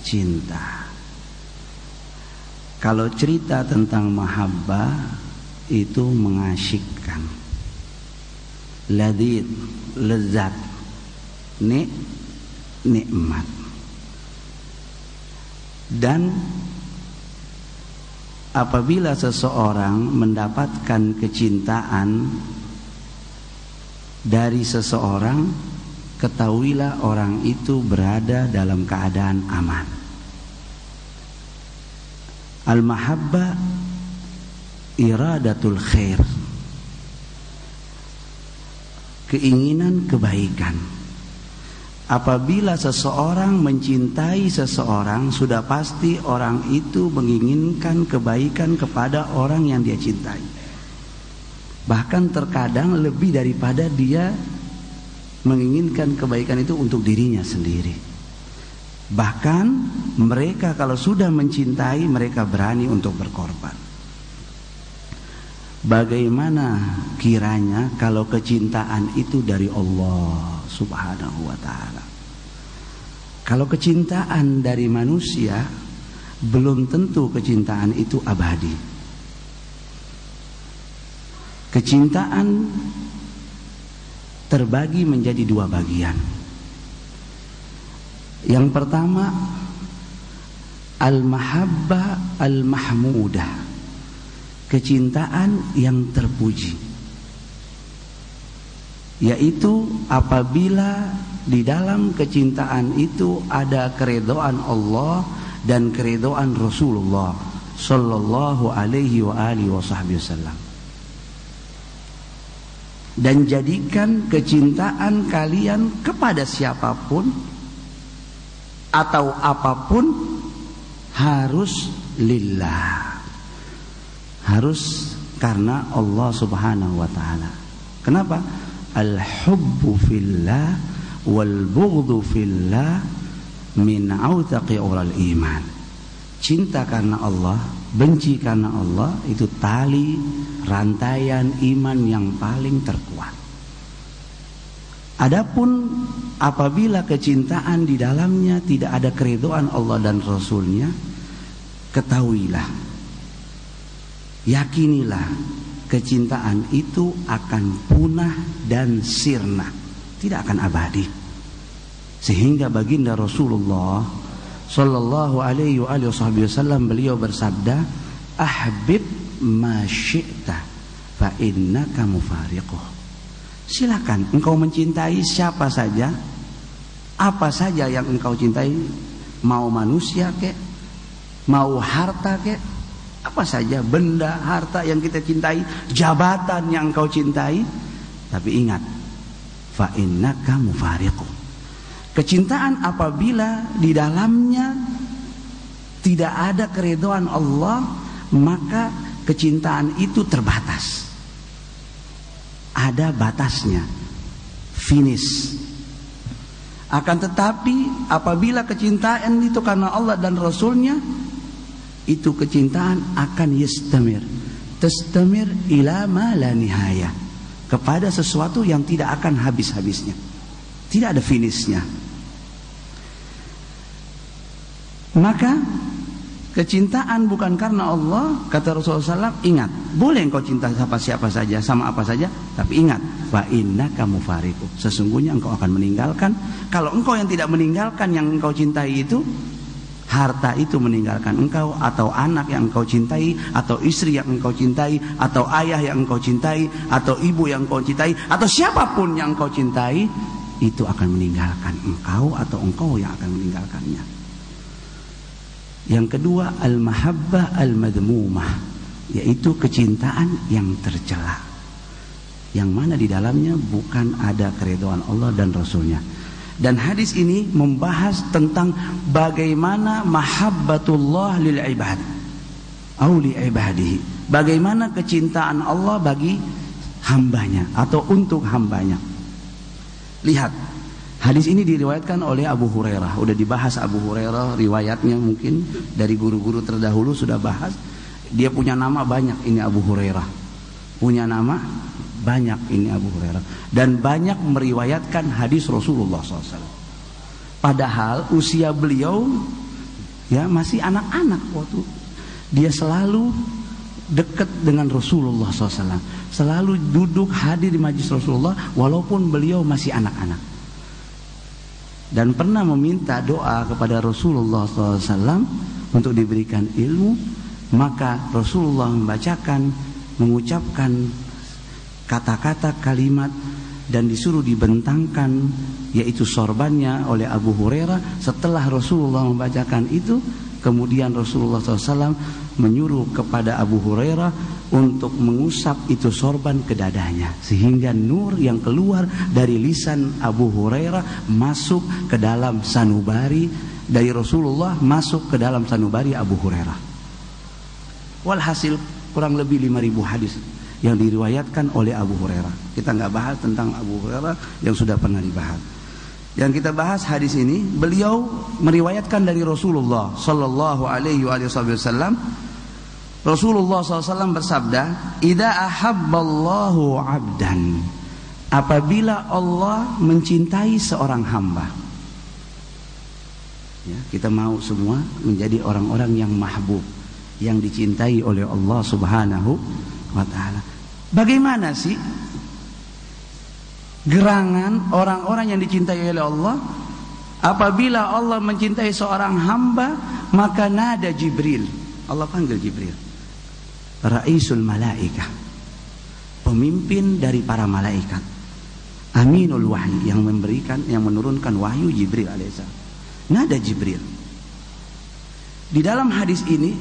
cinta. Kalau cerita tentang mahabbah itu mengasyikkan, ladid, lezat, nikmat. Dan apabila seseorang mendapatkan kecintaan dari seseorang, ketahuilah orang itu berada dalam keadaan aman. Al-mahabbah iradatul khair, keinginan kebaikan. Apabila seseorang mencintai seseorang, sudah pasti orang itu menginginkan kebaikan kepada orang yang dia cintai. Bahkan terkadang lebih daripada dia menginginkan kebaikan itu untuk dirinya sendiri. Bahkan mereka kalau sudah mencintai, mereka berani untuk berkorban. Bagaimana kiranya kalau kecintaan itu dari Allah Subhanahu wa ta'ala? Kalau kecintaan dari manusia, belum tentu kecintaan itu abadi. Kecintaan terbagi menjadi dua bagian. Yang pertama, al-mahabbah al-mahmudah, kecintaan yang terpuji, yaitu apabila di dalam kecintaan itu ada keridhaan Allah dan keridhaan Rasulullah sallallahu alaihi wa alihi wasallam. Dan jadikan kecintaan kalian kepada siapapun atau apapun harus lillah, harus karena Allah Subhanahu wa ta'ala. Kenapa? Al-hubbu fillah wal bughdhu fillah min awthaqi ural iman. Cinta karena Allah, benci karena Allah, itu tali rantaian iman yang paling terkuat. Adapun apabila kecintaan di dalamnya tidak ada keridhaan Allah dan Rasulnya, ketahuilah, yakinilah, kecintaan itu akan punah dan sirna, tidak akan abadi. Sehingga baginda Rasulullah sallallahu alaihi wasallam beliau bersabda, ahbib ma syi'ta fa innaka mufariquh. Silakan engkau mencintai siapa saja, apa saja yang engkau cintai, mau manusia kek, mau harta kek, apa saja benda harta yang kita cintai, jabatan yang engkau cintai. Tapi ingat, fa innaka mufariquh. Kecintaan apabila di dalamnya tidak ada keridhaan Allah, maka kecintaan itu terbatas. Ada batasnya, finish. Akan tetapi apabila kecintaan itu karena Allah dan Rasulnya, itu kecintaan akan yastamir, tastamir ila ma la nihayah, kepada sesuatu yang tidak akan habis-habisnya, tidak ada finishnya. Maka Kecintaan bukan karena Allah, kata Rasulullah SAW, ingat, boleh engkau cinta siapa saja, sama apa saja, tapi ingat, fa innaka mufariqu, sesungguhnya engkau akan meninggalkan. Kalau engkau yang tidak meninggalkan yang engkau cintai itu, harta itu meninggalkan engkau, atau anak yang engkau cintai, atau istri yang engkau cintai, atau ayah yang engkau cintai, atau ibu yang engkau cintai, atau siapapun yang engkau cintai, itu akan meninggalkan engkau, atau engkau yang akan meninggalkannya. Yang kedua, al-mahabbah al-madmumah, yaitu kecintaan yang tercela, yang mana di dalamnya bukan ada keridhaan Allah dan Rasulnya. Dan hadis ini membahas tentang bagaimana mahabbatullah lil ibad au li ibadihi, bagaimana kecintaan Allah bagi hambanya atau untuk hambanya. Lihat, hadis ini diriwayatkan oleh Abu Hurairah. Udah dibahas Abu Hurairah, riwayatnya mungkin dari guru-guru terdahulu sudah bahas. Dia punya nama banyak ini Abu Hurairah. Punya nama banyak ini Abu Hurairah. Dan banyak meriwayatkan hadis Rasulullah SAW. Padahal usia beliau ya masih anak-anak waktu. Dia selalu dekat dengan Rasulullah SAW. Selalu duduk hadir di majlis Rasulullah walaupun beliau masih anak-anak. Dan pernah meminta doa kepada Rasulullah SAW untuk diberikan ilmu, maka Rasulullah membacakan, mengucapkan kata-kata kalimat dan disuruh dibentangkan, yaitu sorbannya oleh Abu Hurairah. Setelah Rasulullah membacakan itu, kemudian Rasulullah SAW menyuruh kepada Abu Hurairah untuk mengusap itu sorban ke dadanya, sehingga nur yang keluar dari lisan Abu Hurairah masuk ke dalam sanubari dari Rasulullah, masuk ke dalam sanubari Abu Hurairah. Walhasil kurang lebih 5.000 hadis yang diriwayatkan oleh Abu Hurairah. Kita nggak bahas tentang Abu Hurairah yang sudah pernah dibahas. Yang kita bahas hadis ini, beliau meriwayatkan dari Rasulullah Sallallahu Alaihi Wasallam. Rasulullah SAW bersabda, "Idza ahabballahu 'abdan," apabila Allah mencintai seorang hamba. Ya, kita mau semua menjadi orang-orang yang mahbub, yang dicintai oleh Allah Subhanahu wa taala. Bagaimana sih gerangan orang-orang yang dicintai oleh Allah? Apabila Allah mencintai seorang hamba, maka nada Jibril. Allah panggil Jibril, Raisul Malaikah, pemimpin dari para malaikat, Aminul Wahyi, yang memberikan, yang menurunkan wahyu, Jibril alaihissalam. Nada Jibril. Di dalam hadis ini,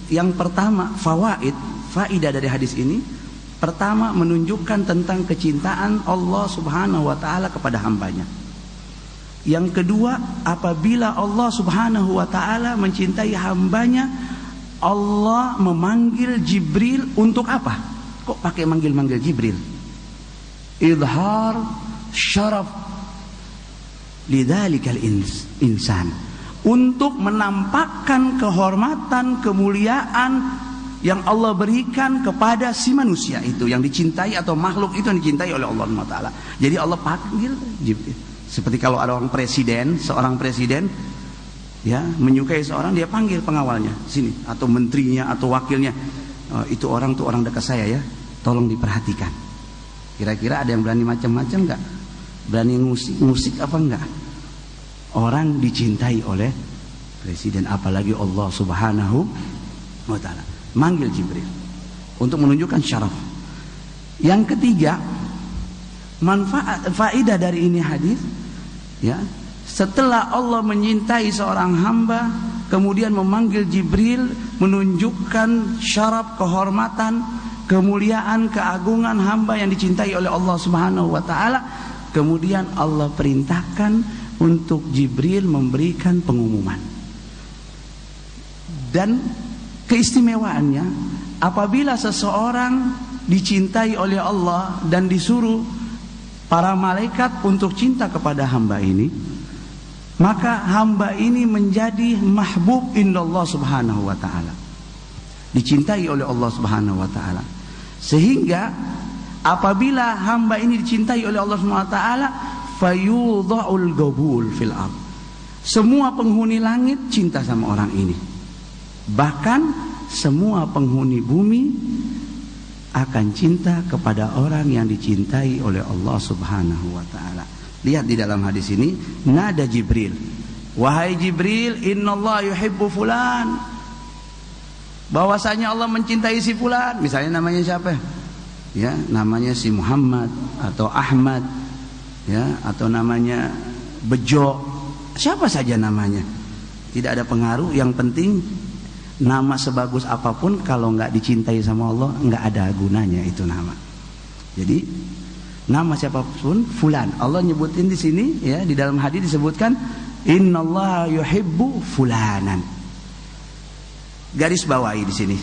yang pertama faidah dari hadis ini, pertama menunjukkan tentang kecintaan Allah Subhanahu wa taala kepada hambanya. Yang kedua, apabila Allah Subhanahu wa taala mencintai hambanya, Allah memanggil Jibril untuk apa? Kok pakai manggil-manggil Jibril? Idhar syaraf lidzalikal insan, untuk menampakkan kehormatan, kemuliaan yang Allah berikan kepada si manusia itu, yang dicintai atau makhluk itu yang dicintai oleh Allah Subhanahu wa taala. Jadi Allah panggil Jibril. Seperti kalau ada seorang presiden ya menyukai seorang, dia panggil pengawalnya sini, atau menterinya atau wakilnya, itu orang tuh orang dekat saya ya, tolong diperhatikan. Kira-kira ada yang berani macam-macam nggak? Berani ngusik apa enggak? Orang dicintai oleh presiden, apalagi Allah Subhanahu wa taala. Manggil Jibril untuk menunjukkan syaraf. Yang ketiga, faedah dari ini hadis ya, setelah Allah menyintai seorang hamba, kemudian memanggil Jibril, menunjukkan syaraf, kehormatan, kemuliaan, keagungan hamba yang dicintai oleh Allah Subhanahu wa taala. Kemudian Allah perintahkan untuk Jibril memberikan pengumuman. Dan keistimewaannya, apabila seseorang dicintai oleh Allah dan disuruh para malaikat untuk cinta kepada hamba ini, maka hamba ini menjadi mahbub indallah Subhanahu wa taala, dicintai oleh Allah Subhanahu wa taala. Sehingga apabila hamba ini dicintai oleh Allah Subhanahu wa taala, fayudha'ul qabul fil ardh, semua penghuni langit cinta sama orang ini. Bahkan semua penghuni bumi akan cinta kepada orang yang dicintai oleh Allah Subhanahu wa taala. Lihat di dalam hadis ini, nada Jibril, wahai Jibril, innallaha yuhibbu fulan. Bahwasanya Allah mencintai si fulan. Misalnya namanya siapa? Ya, namanya si Muhammad atau Ahmad, ya, atau namanya Bejo. Siapa saja namanya. Tidak ada pengaruh, yang penting nama sebagus apapun kalau nggak dicintai sama Allah, nggak ada gunanya itu nama. Jadi nama siapapun fulan, Allah nyebutin di sini, ya, di dalam hadis disebutkan innallaha yuhibbu fulanan. Garis bawahi di sini.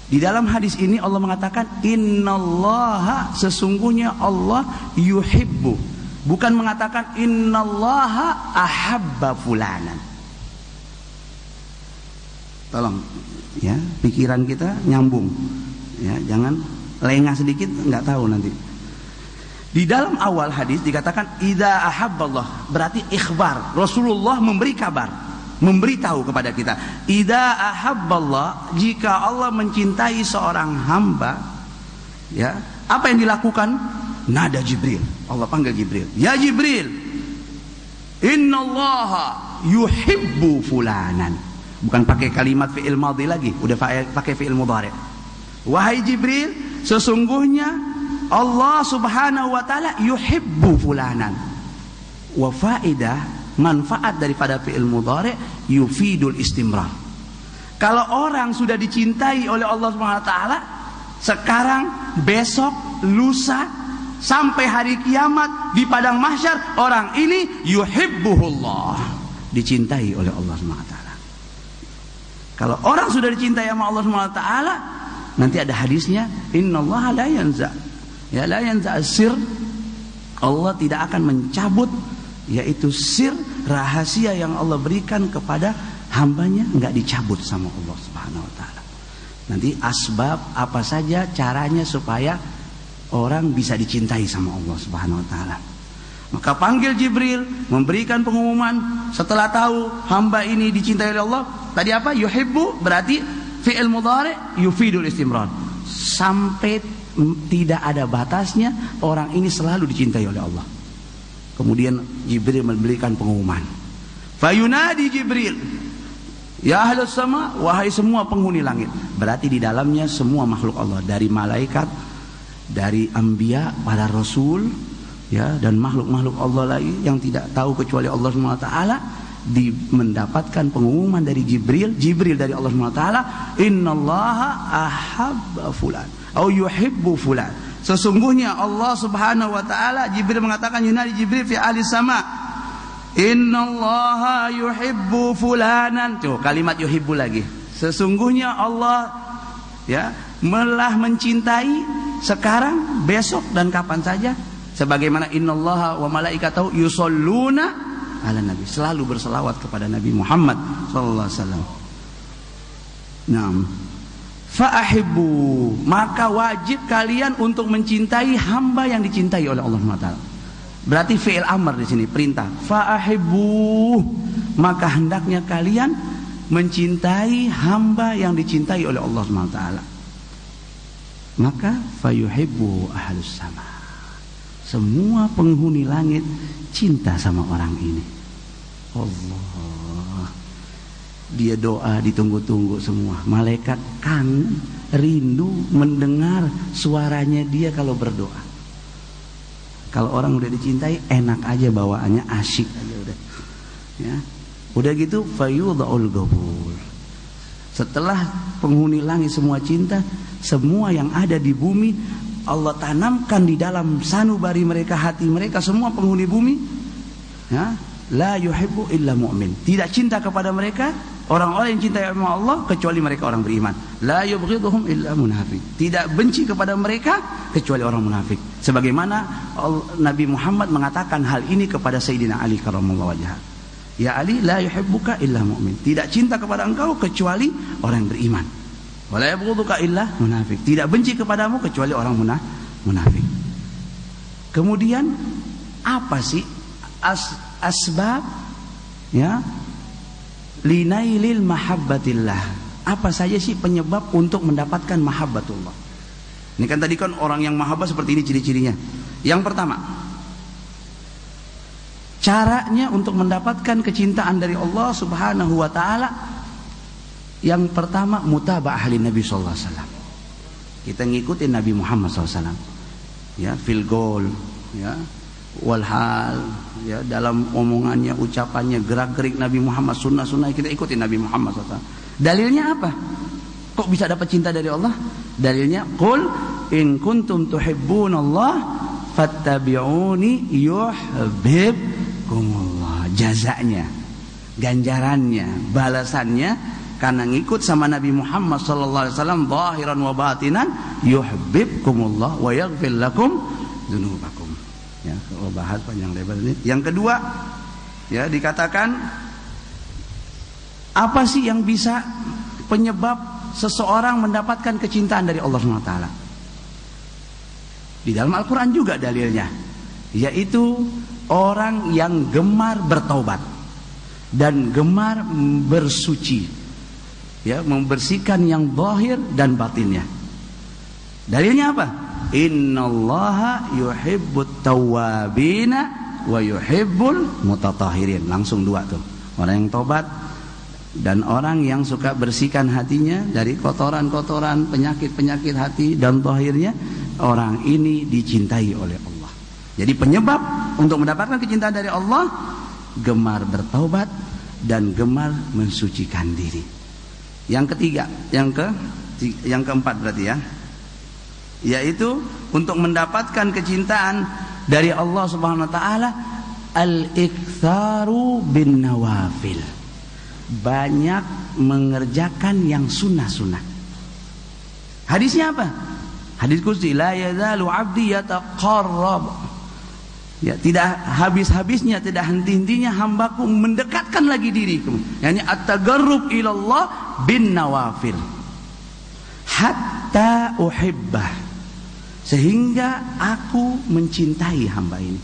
Di dalam hadis ini Allah mengatakan innallaha, sesungguhnya Allah yuhibbu, bukan mengatakan innallaha ahabba fulanan. Tolong, ya, pikiran kita nyambung, ya, jangan lengah sedikit, nggak tahu nanti. Di dalam awal hadis dikatakan idza ahabballah, berarti ikhbar. Rasulullah memberi kabar, memberitahu kepada kita, idza ahabballah, jika Allah mencintai seorang hamba, ya, apa yang dilakukan? Nada Jibril, Allah panggil Jibril, ya Jibril, innallaha yuhibbu fulanan. Bukan pakai kalimat fi'il madhi lagi, udah pakai fi'il mudhari. Wahai Jibril, sesungguhnya Allah Subhanahu wa taala yuhibbu fulanan. Wa faidah, manfaat daripada fi'il mudhari, yufidul istimrar. Kalau orang sudah dicintai oleh Allah Subhanahu wa taala, sekarang, besok, lusa, sampai hari kiamat di padang mahsyar, orang ini yuhibbuhullah, dicintai oleh Allah Subhanahu wa taala. Kalau orang sudah dicintai sama Allah Subhanahu wa taala, nanti ada hadisnya, innallaha la yanza, ya, la yanza sir, Allah tidak akan mencabut, yaitu sir, rahasia yang Allah berikan kepada hambanya, enggak dicabut sama Allah Subhanahu wa taala. Nanti asbab apa saja caranya supaya orang bisa dicintai sama Allah Subhanahu wa taala. Maka panggil Jibril, memberikan pengumuman setelah tahu hamba ini dicintai oleh Allah. Tadi apa? Yuhibbu, berarti fi'il mudhari yufidul istimrar. Sampai tidak ada batasnya, orang ini selalu dicintai oleh Allah. Kemudian Jibril memberikan pengumuman. Fayunadi Jibril, ya ahlus sama, wahai semua penghuni langit. Berarti di dalamnya semua makhluk Allah, dari malaikat, dari anbiya, para rasul, ya, dan makhluk-makhluk Allah lagi yang tidak tahu kecuali Allah Subhanahu wa taala, mendapatkan pengumuman dari Jibril dari Allah Subhanahu wa taala, innallaha ahabba fulan atau yuhibbu fulan. Sesungguhnya Allah Subhanahu wa taala, Jibril mengatakan, yunadi Jibril fi ahli sama, innallaha yuhibbu fulanan. Tuh, kalimat yuhibbu lagi. Sesungguhnya Allah, ya, telah mencintai sekarang, besok, dan kapan saja, sebagaimana innallaha wa malaikatahu yusholluna ala nabi, selalu berselawat kepada Nabi Muhammad sallallahu alaihi wasallam. Naam. Fa'ahibbu, maka wajib kalian untuk mencintai hamba yang dicintai oleh Allah Subhanahu wa taala. Berarti fi'il amr di sini, perintah. Fa'ahibbu, maka hendaknya kalian mencintai hamba yang dicintai oleh Allah Subhanahu wa taala. Maka fayuhibbu ahlus sama, semua penghuni langit cinta sama orang ini. Allah, dia doa ditunggu-tunggu semua. Malaikat kangen, rindu mendengar suaranya dia kalau berdoa. Kalau orang udah dicintai, enak aja bawaannya, asyik aja udah. Ya, udah gitu fayudha'ul qabul. Setelah penghuni langit semua cinta, semua yang ada di bumi Allah tanamkan di dalam sanubari mereka, hati mereka, semua penghuni bumi, ya, la yuhibbu illa mu'min, tidak cinta kepada mereka orang-orang yang cintai Allah kecuali mereka orang beriman. La yubghiduhum illa munafik, tidak benci kepada mereka kecuali orang munafik. Sebagaimana Nabi Muhammad mengatakan hal ini kepada Sayyidina Ali karramallahu wajhah, ya Ali, la yuhibbuka illa mu'min, tidak cinta kepada engkau kecuali orang yang beriman. Wala yabghuduka illa munafik, tidak benci kepadamu kecuali orang munafik. Kemudian apa sih asbab, ya, linailil mahabbatillah, Apa saja sih penyebab untuk mendapatkan mahabbatullah? Ini kan tadi kan orang yang mahabbah seperti ini ciri-cirinya. Yang pertama, caranya untuk mendapatkan kecintaan dari Allah Subhanahu wa taala, yang pertama mutaba'ah ahli Nabi sallallahu alaihi wasallam. Kita ngikutin Nabi Muhammad SAW, ya, fil gol, ya, walhal, ya, dalam omongannya, ucapannya, gerak-gerik Nabi Muhammad, sunnah-sunnah kita ikutin Nabi Muhammad SAW. Dalilnya apa? Kok bisa dapat cinta dari Allah? Dalilnya, qul in kuntum tuhibbunallah fattabi'uni yuhibbukumullah. Jazanya, ganjarannya, balasannya, karena ngikut sama Nabi Muhammad sallallahu alaihi wasallam zahiran wa batinan, yuhibbukumullah wa yaghfir lakum dzunubakum. Ya, kalau bahas panjang lebar ini. Yang kedua, ya, dikatakan apa sih yang bisa penyebab seseorang mendapatkan kecintaan dari Allah Subhanahu wa taala? Di dalam Al-Qur'an juga dalilnya, yaitu orang yang gemar bertaubat dan gemar bersuci, ya, membersihkan yang zahir dan batinnya. Dalilnya apa? Innallaha yuhibbut tawwabina wa yuhibbul mutatahhirin. Langsung dua tuh. Orang yang tobat dan orang yang suka bersihkan hatinya dari kotoran-kotoran, penyakit-penyakit hati dan zahirnya, orang ini dicintai oleh Allah. Jadi penyebab untuk mendapatkan kecintaan dari Allah, gemar bertaubat dan gemar mensucikan diri. Yang ketiga, yang keempat berarti, ya, yaitu untuk mendapatkan kecintaan dari Allah Subhanahu wa taala, al-iktsaru bin nawafil. Banyak mengerjakan yang sunnah-sunnah. Hadisnya apa? Hadis qudsi, la yazalu 'abdi yataqarrab. Ya, tidak habis-habisnya, tidak henti-hentinya hambaku mendekatkan lagi diriku. Yani at-taqarrub ilallah bin nawafil hatta uhibbah, sehingga aku mencintai hamba ini.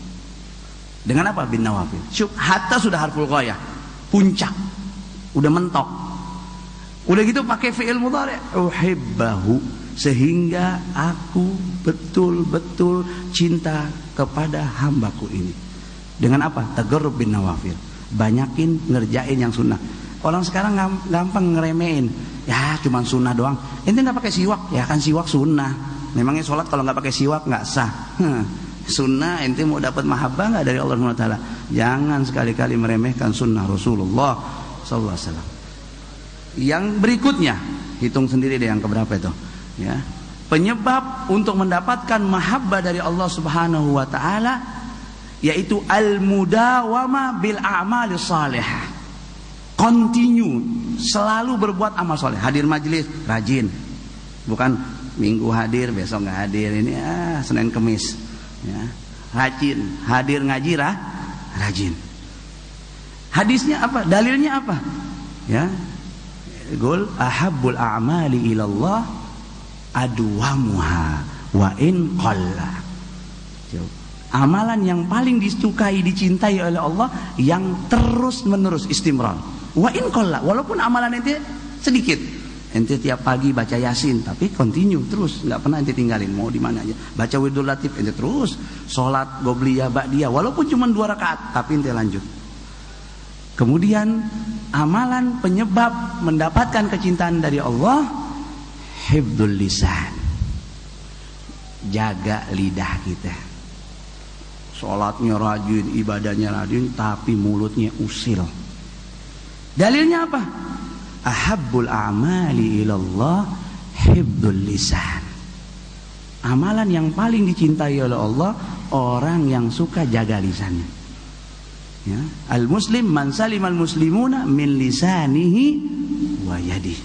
Dengan apa bin nawafil? Hatta sudah harful ghayah, puncak, udah mentok. Udah gitu pakai fi'il mudhari', uhibbahu, sehingga aku betul-betul cinta kepada hambaku ini. Dengan apa? Taqarrub bin nawafil, banyakin ngerjain yang sunnah. Orang sekarang gampang ngeremehin, ya cuman sunnah doang. Ente nggak pakai siwak, ya kan siwak sunnah. Memangnya sholat kalau nggak pakai siwak nggak sah? Sunnah. Ente mau dapat mahabbah nggak dari Allah SWT? Jangan sekali-kali meremehkan sunnah Rasulullah SAW. Yang berikutnya, hitung sendiri deh yang keberapa itu. Ya, penyebab untuk mendapatkan mahabbah dari Allah Subhanahu wa taala, yaitu al-mudawamah bil a'mali shalihah. Continue, selalu berbuat amal soleh. Hadir majelis, rajin. Bukan minggu hadir, besok nggak hadir. Ini Senin Kemis. Ya, rajin. Hadir ngaji, rajin. Hadisnya apa? Dalilnya apa? Ya, qul ahabbul a'mali ilallah adwamuha wa in qalla. Amalan yang paling disukai, dicintai oleh Allah yang terus menerus, istimrar. Wa in qalla, walaupun amalan ente sedikit. Ente tiap pagi baca Yasin, tapi continue terus, nggak pernah ente tinggalin, mau di mana aja. Baca Wirdul Latif ente terus, salat qobliyah ba'diyah walaupun cuma 2 rakaat, tapi ente lanjut. Kemudian amalan penyebab mendapatkan kecintaan dari Allah, hifdzul lisan. Jaga lidah kita. Salatnya rajin, ibadahnya rajin, tapi mulutnya usil. Dalilnya apa? Ahabbul a'mali ilallah hifdzul lisan. Amalan yang paling dicintai oleh Allah, orang yang suka jaga lisannya. Ya, al-muslim man salimal muslimuna min lisanihi wa yadihi.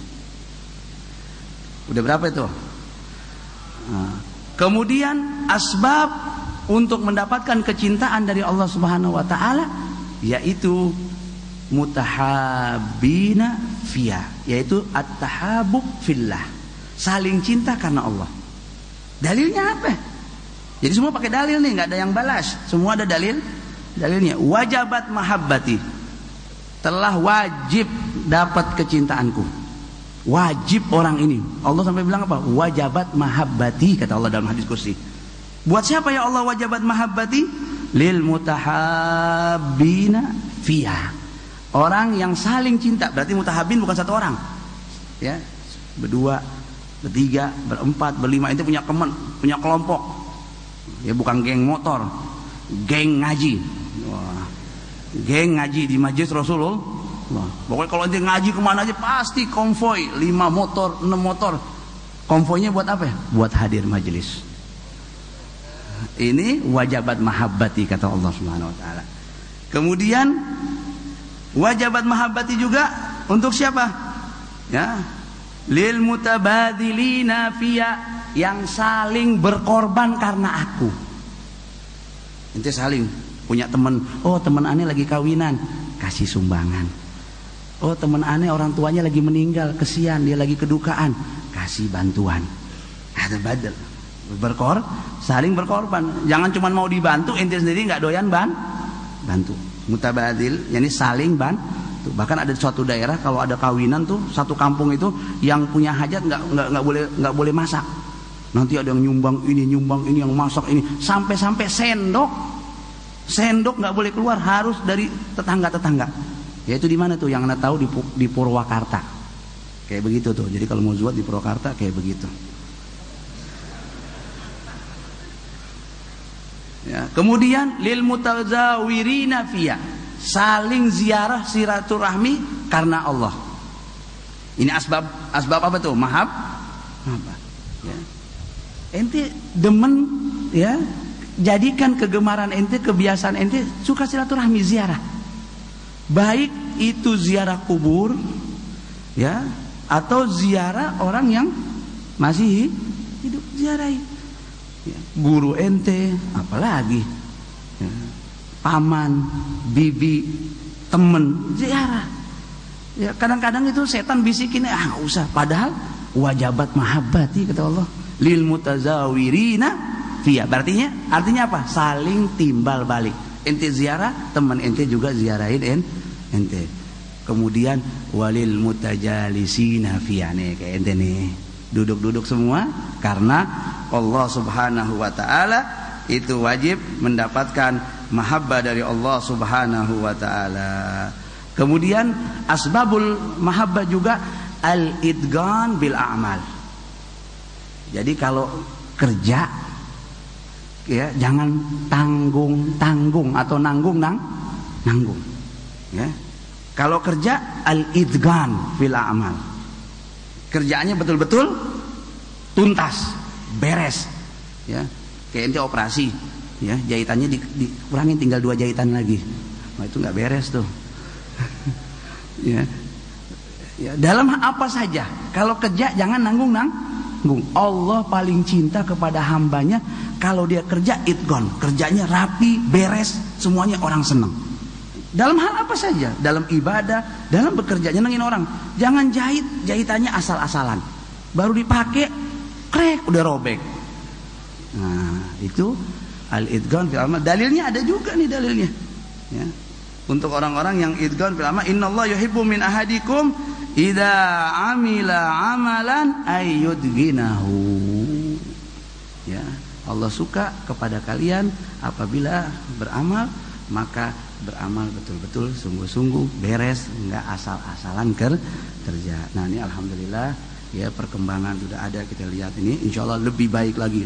Udah berapa itu? Kemudian asbab untuk mendapatkan kecintaan dari Allah Subhanahu wa taala, yaitu mutahabbina fiyah, yaitu at-tahabbub fillah, saling cinta karena Allah. Dalilnya apa? Jadi semua pakai dalil nih, nggak ada yang balas. Semua ada dalilnya. Wajabat mahabbati, telah wajib dapat kecintaanku. Wajib orang ini. Allah sampai bilang apa? Wajabat mahabbati, kata Allah dalam hadis kursi. Buat siapa ya Allah wajabat mahabbati? Lil mutahabbina fiyah. Orang yang saling cinta. Berarti mutahabbin bukan satu orang. Ya, berdua, bertiga, berempat, berlima, itu punya teman, punya kelompok. Ya bukan geng motor, geng ngaji. Wah. Geng ngaji di Masjid Rasulullah. Wah. Pokoknya kalau dia ngaji kemana aja pasti konvoy, 5 motor, 6 motor. Konvoynya buat apa ya? Buat hadir majelis. Ini wajabat mahabbati, kata Allah Subhanahu wa taala. Kemudian wajabat mahabbati juga untuk siapa? Ya. Lil mutabadilina fiya, yang saling berkorban karena aku. Ente saling punya teman, oh teman ane lagi kawinan, kasih sumbangan. Oh teman ane orang tuanya lagi meninggal, kesian dia lagi kedukaan, kasih bantuan. Ada badal. Saling berkorban. Jangan cuma mau dibantu, ente sendiri nggak doyan bantu. Mutabadil, yani saling bantu. Bahkan ada suatu daerah kalau ada kawinan tuh, satu kampung itu yang punya hajat nggak boleh masak. Nanti ada yang nyumbang ini yang masak ini, sampai sendok nggak boleh keluar, harus dari tetangga. Yaitu di mana tuh? Yang anda tahu di Purwakarta. Kayak begitu tuh. Jadi kalau mau zuat di Purwakarta kayak begitu. Ya, kemudian lil mutazawirina fiyya, saling ziarah silaturahmi karena Allah. Ini asbab apa tuh? Ya. Ente demen, ya, jadikan kegemaran ente, kebiasaan ente suka silaturahmi, ziarah. Baik itu ziarah kubur, ya, atau ziarah orang yang masih hidup, ziarahi. Ya, guru ente, apalagi ya, paman, bibi, temen, ziarah. Ya, kadang-kadang itu setan bisikin, nggak usah. Padahal wajabat mahabbati, kata Allah, lil mutazawirina fiyya. Artinya apa? Saling timbal balik. Ente ziarah, teman ente juga ziarahin ente. Kemudian walil mutajalisina fiyya, nih kayak ente nih, duduk semua karena Allah Subhanahu wa taala, itu wajib mendapatkan mahabbah dari Allah Subhanahu wa taala. Kemudian asbabul mahabbah juga al-idghan bil a'mal. Jadi kalau kerja, ya jangan tanggung atau nanggung. Ya. Kalau kerja al-idghan bil a'mal. Kerjaannya betul-betul tuntas, beres. Ya. Kayak ente operasi, ya, jahitannya dikurangin tinggal 2 jahitan lagi. Nah, itu nggak beres tuh. Ya. Ya, dalam apa saja, kalau kerja jangan nanggung. Allah paling cinta kepada hambanya kalau dia kerja idgon, kerjanya rapi, beres, semuanya orang senang. Dalam hal apa saja, dalam ibadah, dalam bekerja, nyenengin orang. Jangan jahitannya asal-asalan, baru dipakai krek udah robek. Nah, itu al-idgon fil amal. Dalilnya ada juga nih dalilnya. Ya. Untuk orang-orang yang idgon fil amal, innallaha yuhibbu min ahadikum idza amila amalan ayyudghinahu. Ya, Allah suka kepada kalian apabila beramal, maka beramal betul-betul sungguh-sungguh, beres, enggak asal-asalan kerja. Nah, ini alhamdulillah, ya, perkembangan sudah ada, kita lihat ini, insyaallah lebih baik lagi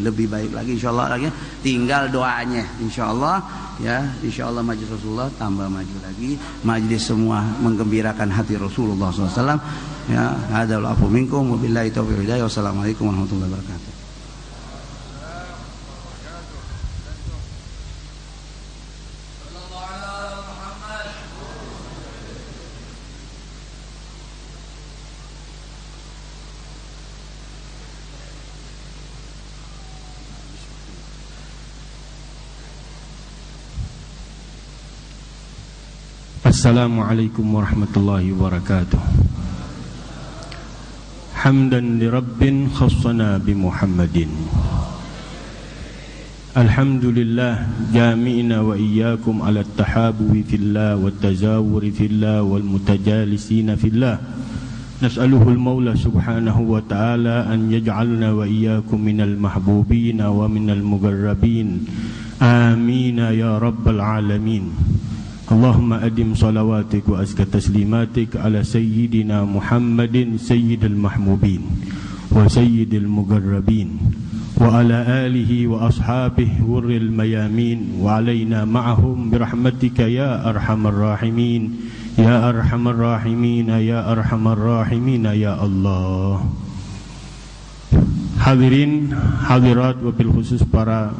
insyaallah lagi, tinggal doanya insyaallah, ya, insyaallah majelis Rasulullah tambah maju lagi, majelis semua menggembirakan hati Rasulullah SAW. Ya, hadzal afu minkum wabillahi taufiq hidayah. Wassalamualaikum warahmatullahi wabarakatuh. Assalamualaikum warahmatullahi wabarakatuh. Hamdan li Rabbin khassana bi Muhammadin. Alhamdulillah jami'ina wa iyyakum ala at-tahabubi fillah wa at-tazawuri fillah wal mutajalisina fillah. نسأله المولى سبحانه وتعالى أن يجعلنا وإياكم من المحبوبين ومن المقربين آمين يا رب العالمين. اللهم أدم صلواتك وأزكى تسليماتك على سيدنا محمد سيد المحبوبين وسيد المقربين وعلى آله وأصحابه ور الميامين وعلينا معهم برحمتك يا أرحم الراحمين يا أرحم الراحمين يا أرحم الراحمين يا الله. Hadirin hadirat wabil khusus para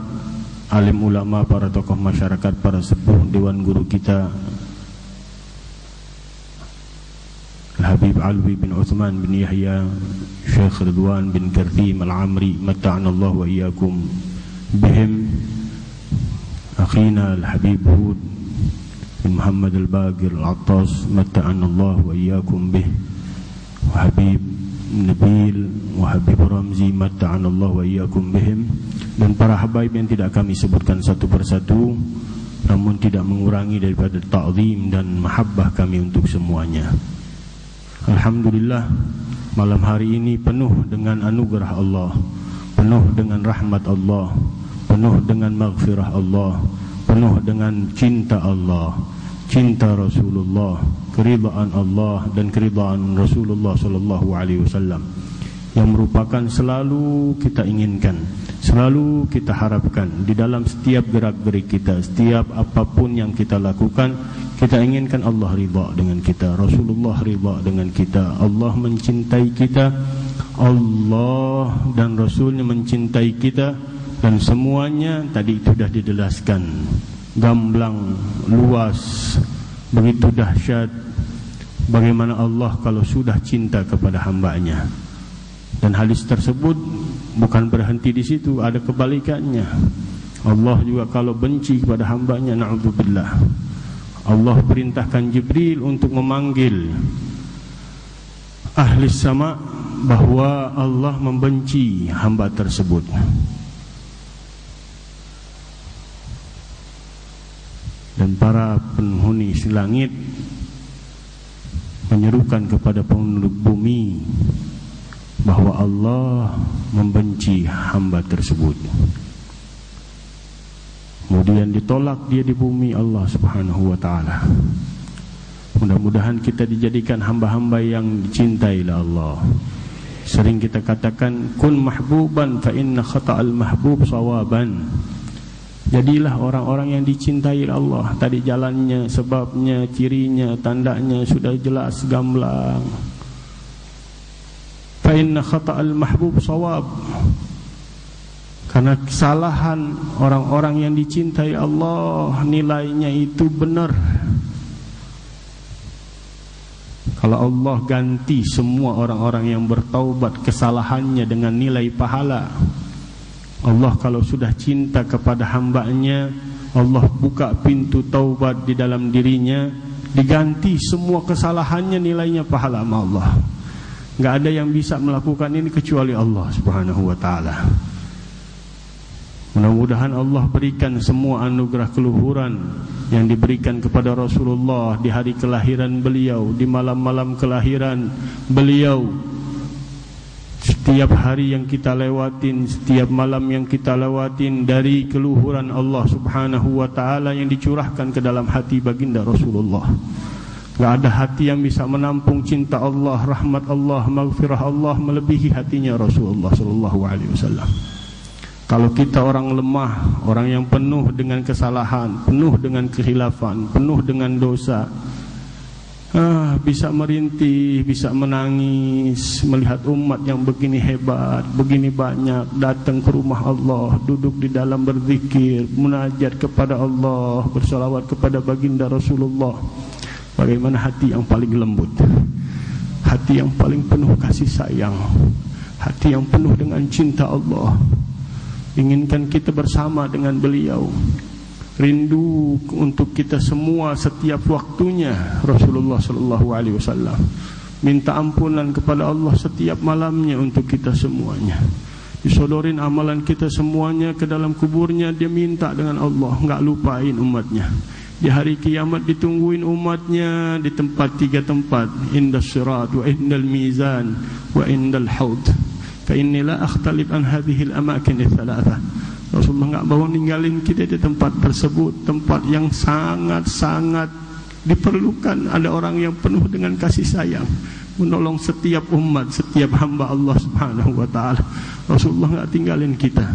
alim ulama, para tokoh masyarakat, para sepuh dewan guru kita Al-Habib Alwi bin Uthman bin Yahya Syekh Ridwan bin Karthim Al-Amri mata'anallahu wa iyyakum bihim, akhina Al-Habib Hud bin Muhammad Al-Bagir Al-Attas mata'anallahu wa iyyakum bih, wa Habib Nabil wa Habib Ramzi mata'anallahu wa iyyakum bihim, dan para habaib yang tidak kami sebutkan satu persatu namun tidak mengurangi daripada ta'zim dan mahabbah kami untuk semuanya. Alhamdulillah, malam hari ini penuh dengan anugerah Allah, penuh dengan rahmat Allah, penuh dengan maghfirah Allah, penuh dengan cinta Allah, cinta Rasulullah, keridhaan Allah dan keridhaan Rasulullah sallallahu alaihi wasallam, yang merupakan selalu kita inginkan, selalu kita harapkan di dalam setiap gerak-gerik kita, setiap apapun yang kita lakukan. Kita inginkan Allah ridha dengan kita, Rasulullah ridha dengan kita, Allah mencintai kita, Allah dan Rasulnya mencintai kita, dan semuanya tadi itu sudah dijelaskan gamblang, luas, begitu dahsyat bagaimana Allah kalau sudah cinta kepada hambanya. Dan hadis tersebut bukan berhenti di situ, ada kebalikannya. Allah juga kalau benci kepada hambanya, na'udzubillah, Allah perintahkan Jibril untuk memanggil ahli sama bahwa Allah membenci hamba tersebut. Dan para penghuni langit menyerukan kepada penduduk bumi bahwa Allah membenci hamba tersebut. Kemudian ditolak dia di bumi Allah subhanahu wa ta'ala. Mudah-mudahan kita dijadikan hamba-hamba yang dicintai oleh Allah. Sering kita katakan kun mahbuban fa inna khata'al mahbub sawaban. Jadilah orang-orang yang dicintai oleh Allah. Tadi jalannya, sebabnya, cirinya, tandanya sudah jelas gamblang. Fa inna khata'al mahbub sawab. Karena kesalahan orang-orang yang dicintai Allah nilainya itu benar. Kalau Allah ganti semua orang-orang yang bertaubat kesalahannya dengan nilai pahala, Allah kalau sudah cinta kepada hambanya, Allah buka pintu taubat di dalam dirinya, diganti semua kesalahannya nilainya pahala sama Allah. Gak ada yang bisa melakukan ini kecuali Allah subhanahu wa ta'ala. Mudah-mudahan Allah berikan semua anugerah keluhuran yang diberikan kepada Rasulullah di hari kelahiran beliau, di malam-malam kelahiran beliau. Setiap hari yang kita lewatin, setiap malam yang kita lewatin, dari keluhuran Allah subhanahu wa ta'ala yang dicurahkan ke dalam hati baginda Rasulullah. Gak ada hati yang bisa menampung cinta Allah, rahmat Allah, maghfirah Allah melebihi hatinya Rasulullah sallallahu alaihi wasallam. Kalau kita orang lemah, orang yang penuh dengan kesalahan, penuh dengan kehilafan, penuh dengan dosa, bisa merintih, bisa menangis melihat umat yang begini hebat, begini banyak datang ke rumah Allah, duduk di dalam berzikir, munajat kepada Allah, bersalawat kepada baginda Rasulullah. Bagaimana hati yang paling lembut, hati yang paling penuh kasih sayang, hati yang penuh dengan cinta Allah. Inginkan kita bersama dengan beliau, rindu untuk kita semua setiap waktunya Rasulullah sallallahu alaihi wasallam. Minta ampunan kepada Allah setiap malamnya untuk kita semuanya. Disodorin amalan kita semuanya ke dalam kuburnya, dia minta dengan Allah, enggak lupain umatnya. Di hari kiamat ditungguin umatnya di tempat 3 tempat, indas sirat wa indal mizan wa indal haud. Fa inni la akhtalif an hadhihi al-amakin ats-tsalatsah. Rasulullah enggak mau ninggalin kita di tempat tersebut, tempat yang sangat-sangat diperlukan ada orang yang penuh dengan kasih sayang, menolong setiap umat, setiap hamba Allah Subhanahu wa taala. Rasulullah enggak tinggalin kita.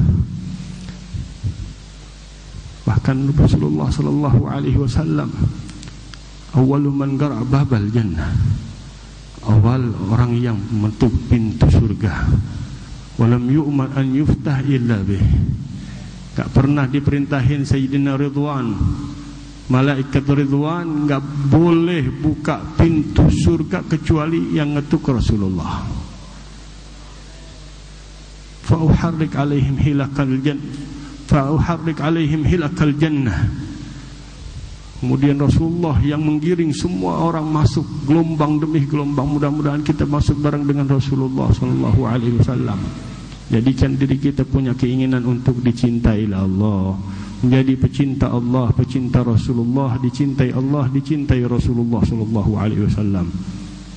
Bahkan Rasulullah sallallahu alaihi wasallam awwalu man qara'a babal jannah, awal orang yang mengetuk pintu surga. Walam yu'mar an yuftah illa bih. Tak pernah diperintahin Sayyidina Ridwan, malaikat Ridwan enggak boleh buka pintu surga kecuali yang ngetuk Rasulullah. Fa uharrik alaihim hilakal jannah, fa'uharrik alaihim hilakal jannah. Kemudian Rasulullah yang menggiring semua orang masuk gelombang demi gelombang. Mudah-mudahan kita masuk bareng dengan Rasulullah sallallahu alaihi wasallam. Jadikan diri kita punya keinginan untuk dicintai Allah, menjadi pecinta Allah, pecinta Rasulullah, dicintai Allah, dicintai Rasulullah sallallahu alaihi wasallam.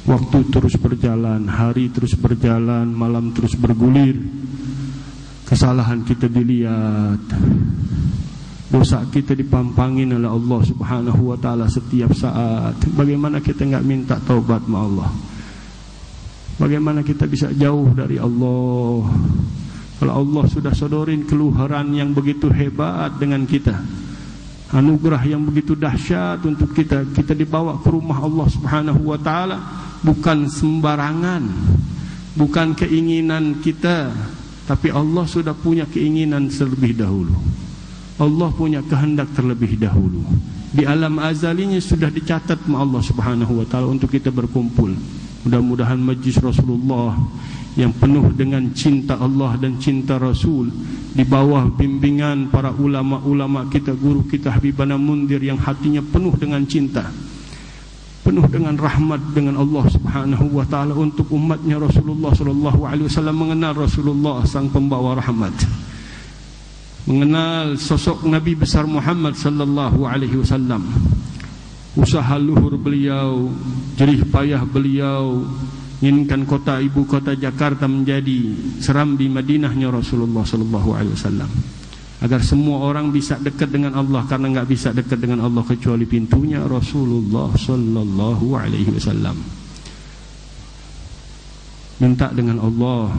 Waktu terus berjalan, hari terus berjalan, malam terus bergulir. Kesalahan kita dilihat, dosa kita dipampangin oleh Allah Subhanahu wa taala setiap saat. Bagaimana kita enggak minta taubat sama Allah? Bagaimana kita bisa jauh dari Allah? Kalau Allah sudah sodorin keluhuran yang begitu hebat dengan kita, anugerah yang begitu dahsyat untuk kita, kita dibawa ke rumah Allah Subhanahu wa taala bukan sembarangan, bukan keinginan kita, tapi Allah sudah punya keinginan terlebih dahulu. Allah punya kehendak terlebih dahulu. Di alam azalinya sudah dicatat sama Allah Subhanahu wa taala untuk kita berkumpul. Mudah-mudahan majlis Rasulullah yang penuh dengan cinta Allah dan cinta Rasul, di bawah bimbingan para ulama-ulama kita, guru kita Habibana Mundir yang hatinya penuh dengan cinta, penuh dengan rahmat dengan Allah Subhanahu wa taala untuk umatnya Rasulullah sallallahu alaihi wasallam, mengenal Rasulullah sang pembawa rahmat, mengenal sosok Nabi besar Muhammad sallallahu alaihi wasallam. Usaha luhur beliau, jerih payah beliau inginkan kota ibu kota Jakarta menjadi serambi Madinahnya Rasulullah sallallahu alaihi wasallam, agar semua orang bisa dekat dengan Allah, karena enggak bisa dekat dengan Allah kecuali pintunya Rasulullah sallallahu alaihi wasallam. Minta dengan Allah.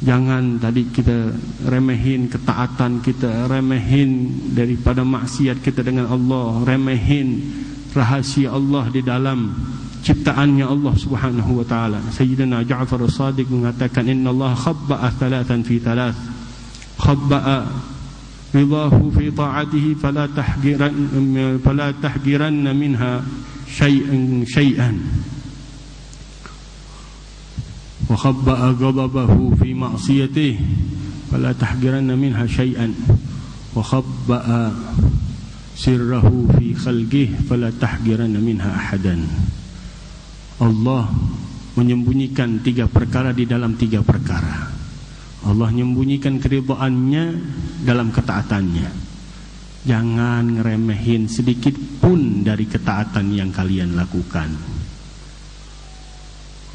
Jangan tadi kita remehin ketaatan kita, remehin daripada maksiat kita dengan Allah, remehin rahasia Allah di dalam ciptaannya Allah Subhanahu wa taala. Sayyidina Ja'far as-Sadiq mengatakan, innallaha khabba'a thalathan fi thalath. Khabba'a ridahu fi ta'atihi fala tahgiranna minha syai'an. Wa khabba'a ghadabahu fi ma'siyatihi fala tahgiranna minha syai'an. Wa khabba'a sirrahu fi khalqihi fala tahgiranna minha ahadan. Allah menyembunyikan 3 perkara di dalam 3 perkara. Allah menyembunyikan keridhaannya dalam ketaatannya. Jangan ngeremehin sedikit pun dari ketaatan yang kalian lakukan.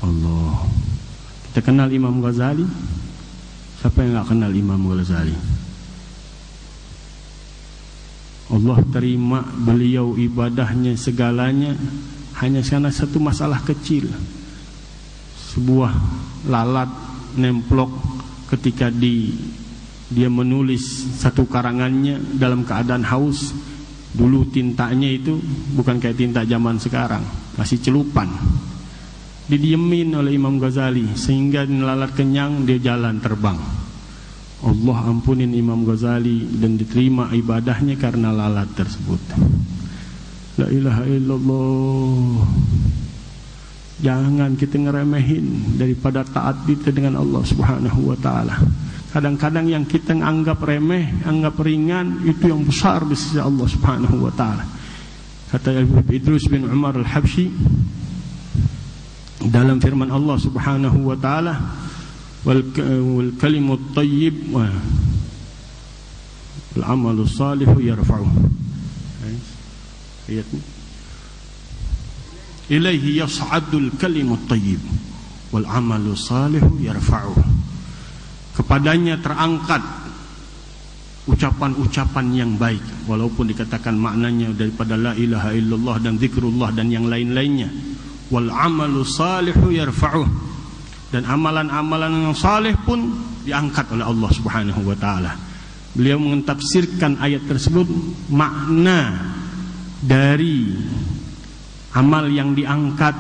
Allah. Kita kenal Imam Ghazali. Siapa yang enggak kenal Imam Ghazali? Allah terima beliau ibadahnya segalanya hanya karena satu masalah kecil. Sebuah lalat nemplok ketika dia menulis satu karangannya dalam keadaan haus. Dulu tintanya itu bukan kayak tinta zaman sekarang, masih celupan. Didiemin oleh Imam Ghazali sehingga lalat kenyang, dia jalan terbang. Allah ampunin Imam Ghazali dan diterima ibadahnya karena lalat tersebut. La ilaha illallah. Jangan kita ngeremehin daripada taat kita dengan Allah Subhanahu wa taala. Kadang-kadang yang kita anggap remeh, anggap ringan, itu yang besar di sisi Allah Subhanahu wa taala. Kata Idrus bin Umar al-Habsyi dalam firman Allah Subhanahu wa taala, wal kalimut thayyib wal amalus salih yarfa'u. ayatnya. Ilaihi yas'adul kalimut thayyib wal amalu salihu yarfa'uh. Kepadanya terangkat ucapan-ucapan yang baik, walaupun dikatakan maknanya daripada la ilaha illallah dan zikrullah dan yang lain-lainnya. Wal amalu salihu yarfa'uh, dan amalan-amalan yang saleh pun diangkat oleh Allah Subhanahu wa taala. Beliau mentafsirkan ayat tersebut, makna dari amal yang diangkat,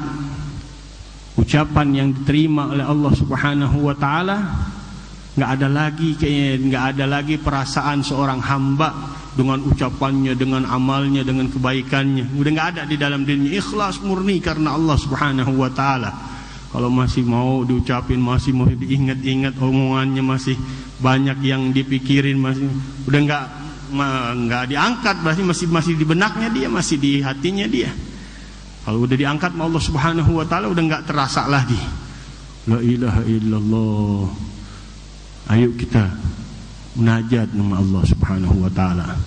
ucapan yang diterima oleh Allah Subhanahu wa taala. Nggak ada lagi perasaan seorang hamba dengan ucapannya, dengan amalnya, dengan kebaikannya. Udah nggak ada di dalam dirinya. Ikhlas murni karena Allah Subhanahu wa taala. Kalau masih mau diucapin, masih mau diingat-ingat, omongannya masih banyak yang dipikirin, masih udah nggak diangkat, masih di benaknya dia, masih di hatinya dia. Kalau udah diangkat sama Allah Subhanahu wa taala, udah nggak terasa lagi. La ilaha illallah. Ayo kita munajat nama Allah Subhanahu wa taala.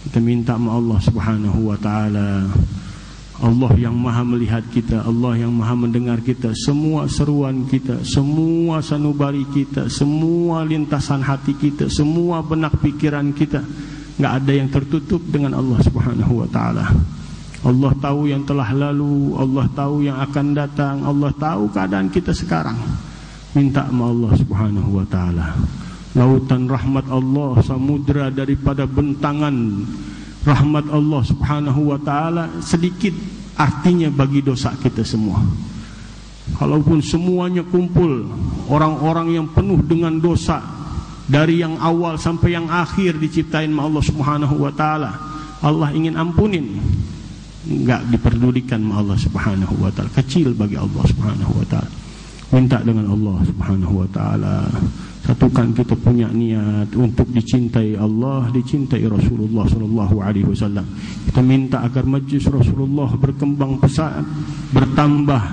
Kita minta sama Allah Subhanahu wa taala. Allah yang maha melihat kita, Allah yang maha mendengar kita, semua seruan kita, semua sanubari kita, semua lintasan hati kita, semua benak pikiran kita. Enggak ada yang tertutup dengan Allah Subhanahu wa taala. Allah tahu yang telah lalu, Allah tahu yang akan datang, Allah tahu keadaan kita sekarang. Minta sama Allah Subhanahu wa taala. Lautan rahmat Allah, samudra daripada bentangan rahmat Allah Subhanahu wa taala sedikit artinya bagi dosa kita semua. Kalaupun semuanya kumpul, orang-orang yang penuh dengan dosa dari yang awal sampai yang akhir diciptain sama Allah Subhanahu wa taala, Allah ingin ampunin, enggak diperdulikan sama Allah Subhanahu wa taala, kecil bagi Allah Subhanahu wa taala. Minta dengan Allah Subhanahu wa taala, satukan kita punya niat untuk dicintai Allah, dicintai Rasulullah sallallahu alaihi wasallam. Kita minta agar majlis Rasulullah berkembang pesat, bertambah,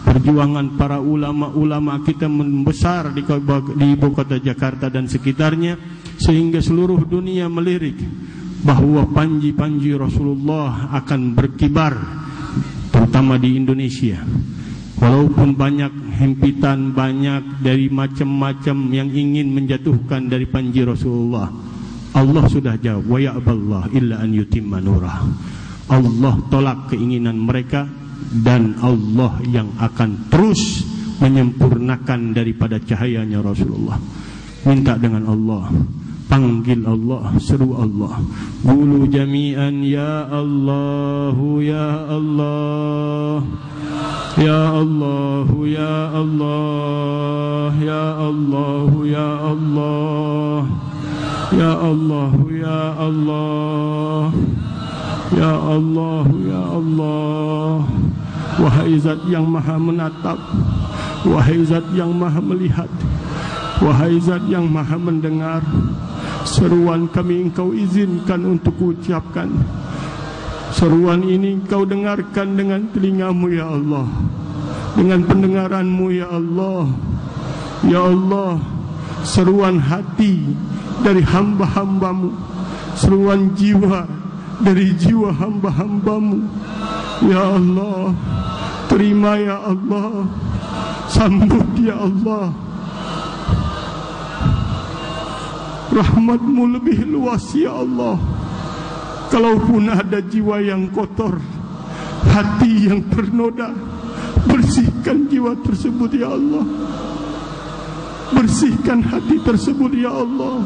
perjuangan para ulama-ulama kita membesar di ibu kota Jakarta dan sekitarnya, sehingga seluruh dunia melirik bahwa panji-panji Rasulullah akan berkibar, terutama di Indonesia. Walaupun banyak himpitan, banyak dari macam-macam yang ingin menjatuhkan dari panji Rasulullah, Allah sudah jawab, wa ya'ballah illa an yutimma nurah. Allah tolak keinginan mereka, dan Allah yang akan terus menyempurnakan daripada cahayanya Rasulullah. Minta dengan Allah, panggil Allah, seru Allah. Qulu jami'an ya Allah, ya Allah, ya Allah, ya Allah, ya Allah, ya Allah, ya Allah, ya Allah, ya Allah, ya Allah. Wahai Zat yang maha menatap, wahai Zat yang maha melihat, wahai Zat yang maha mendengar, seruan kami Engkau izinkan untuk ucapkan. Seruan ini Engkau dengarkan dengan telingamu ya Allah, dengan pendengaranmu ya Allah. Ya Allah, seruan hati dari hamba-hambamu, seruan jiwa dari jiwa hamba-hambamu. Ya Allah, terima ya Allah, sambut ya Allah. Rahmatmu lebih luas ya Allah. Kalaupun ada jiwa yang kotor, hati yang bernoda, bersihkan jiwa tersebut ya Allah. Bersihkan hati tersebut ya Allah,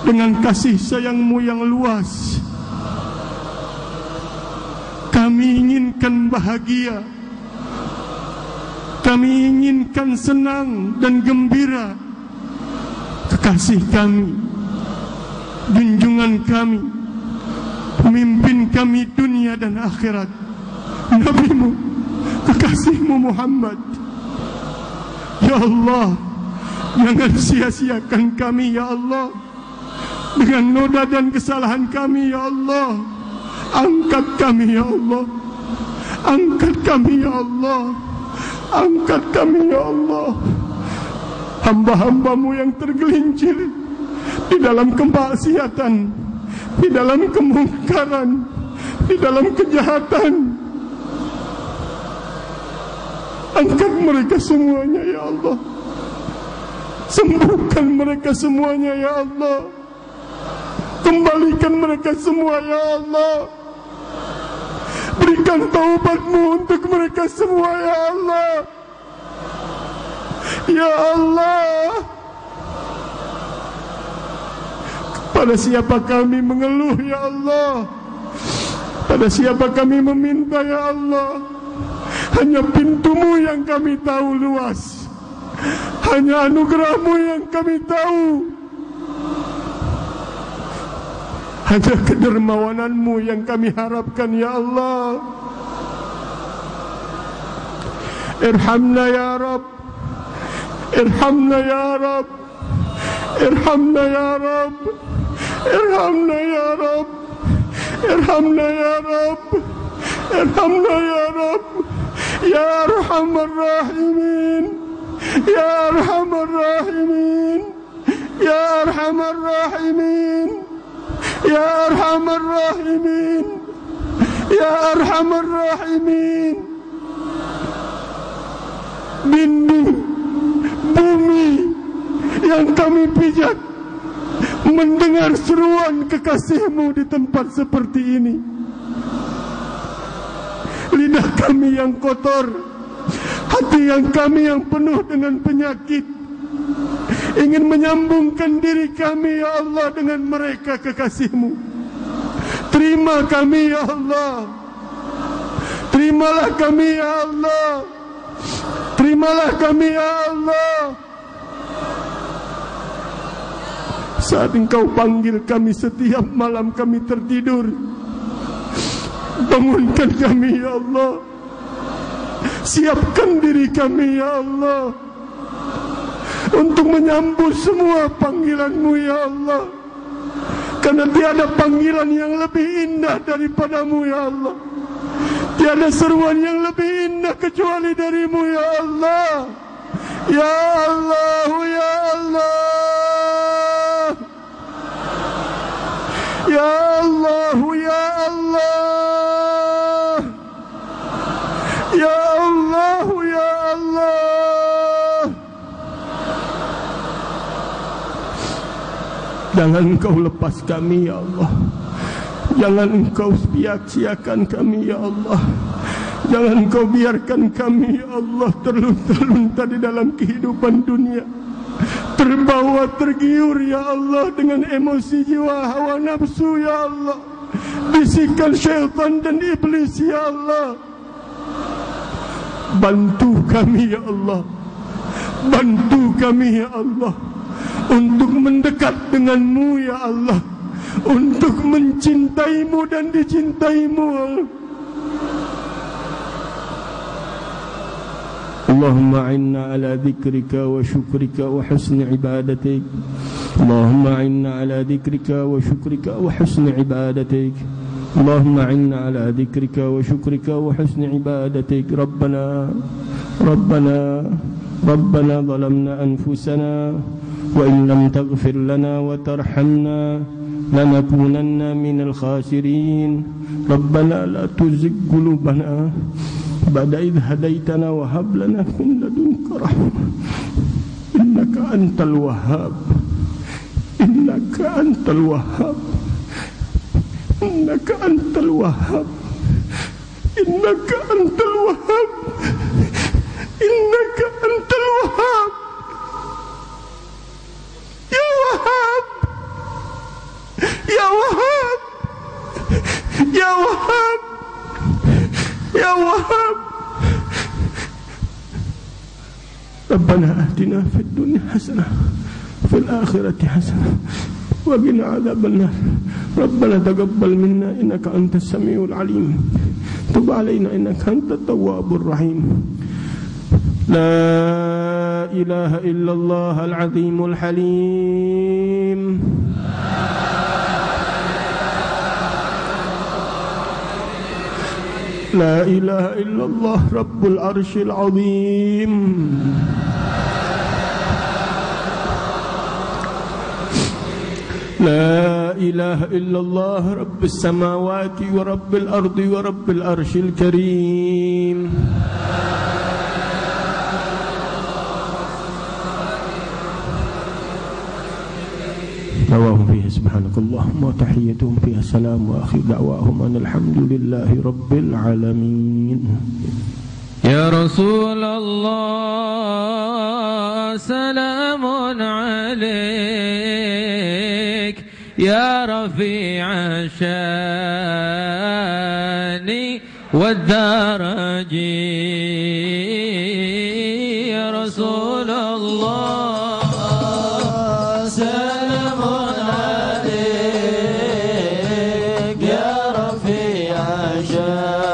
dengan kasih sayang-Mu yang luas. Kami inginkan bahagia, kami inginkan senang dan gembira. Kekasih kami, junjungan kami, pemimpin kami dunia dan akhirat, Nabi-Mu, kekasih-Mu Muhammad. Ya Allah, jangan sia-siakan kami ya Allah, dengan noda dan kesalahan kami ya Allah. Angkat kami ya Allah, angkat kami ya Allah, angkat kami ya Allah. Hamba-hamba-Mu yang tergelincir di dalam kemaksiatan, di dalam kemungkaran, di dalam kejahatan. Angkat mereka semuanya ya Allah. Sembuhkan mereka semuanya ya Allah. Kembalikan mereka semua ya Allah. Berikan taubat-Mu untuk mereka semua ya Allah. Ya Allah, pada siapa kami mengeluh ya Allah, pada siapa kami meminta ya Allah. Hanya pintu-Mu yang kami tahu luas, hanya anugerah-Mu yang kami tahu, hanya kedermawanan-Mu yang kami harapkan ya Allah. Irhamna ya Rabb, irhamna ya Rabb, irhamna ya Rabb, irhamna ya Rabb, irhamna ya Rabb, irhamna ya Rabb, ya Arhamar Rahimin, ya Arhamar Rahimin, ya Arhamar Rahimin, ya Arhamar Rahimin, ya Arhamar Rahimin. Dinding bumi yang kami pijak mendengar seruan kekasih-Mu di tempat seperti ini. Lidah kami yang kotor, hati yang kami yang penuh dengan penyakit, ingin menyambungkan diri kami ya Allah dengan mereka kekasih-Mu. Terima kami ya Allah, terimalah kami ya Allah, terimalah kami ya Allah. Saat Engkau panggil kami setiap malam kami tertidur, bangunkan kami ya Allah. Siapkan diri kami ya Allah untuk menyambut semua panggilan-Mu ya Allah. Karena tiada panggilan yang lebih indah daripada-Mu ya Allah. Tiada seruan yang lebih indah kecuali dari-Mu ya Allah. Ya Allah, ya Allah, ya Allah, ya Allah, ya Allah, ya Allah. Jangan Engkau lepas kami ya Allah. Jangan Engkau sia-siakan kami ya Allah. Jangan Engkau biarkan kami ya Allah terlunta-lunta di dalam kehidupan dunia, terbawa tergiur ya Allah dengan emosi jiwa hawa nafsu ya Allah, bisikan syaitan dan iblis ya Allah. Bantu kami ya Allah, bantu kami ya Allah untuk mendekat dengan-Mu ya Allah, untuk mencintai-Mu dan dicintai-Mu. Allahumma a'inna ala dzikrika wa syukrika wa husni ibadatik. Allahumma a'inna ala dzikrika wa syukrika wa husni ibadatik. Allahumma a'inna ala dzikrika wa syukrika wa husni ibadatik. Rabbana zalamna anfusana wa in lam taghfir lana wa tarhamna lanakunanna minal khasirin. Rabbana la tuzigh qulubana ba'da idh hadaitana wa hab lana min ladunka rahmah innaka antal wahhab, innaka antal wahhab, innaka antal wahhab, innaka antal wahhab, innaka antal wahhab. Ya Wahhab, ya Wahhab, ya Wahhab, ya Wahhab. Rabbana atina fid dunya hasanah fil akhirati hasanah wa qina adzabannar. Rabbana taqabbal minna innaka antas samiul alim. Tub alaina innaka antat tawwabur rahim. La ilaha illallah al-azimul halim. La ilaha illallah rabbul arshil azim. La إله إلا الله رب السماوات ورب الأرض ورب العرش الكريم. دعواهم فيها سبحانك اللهم وتحيتهم فيها السلام وآخر دعواهم أن الحمد لله رب العالمين. يا رسول الله سلام عليك يا رفيع الشان والدرج يا رسول الله سلام عليك يا رفيع الشان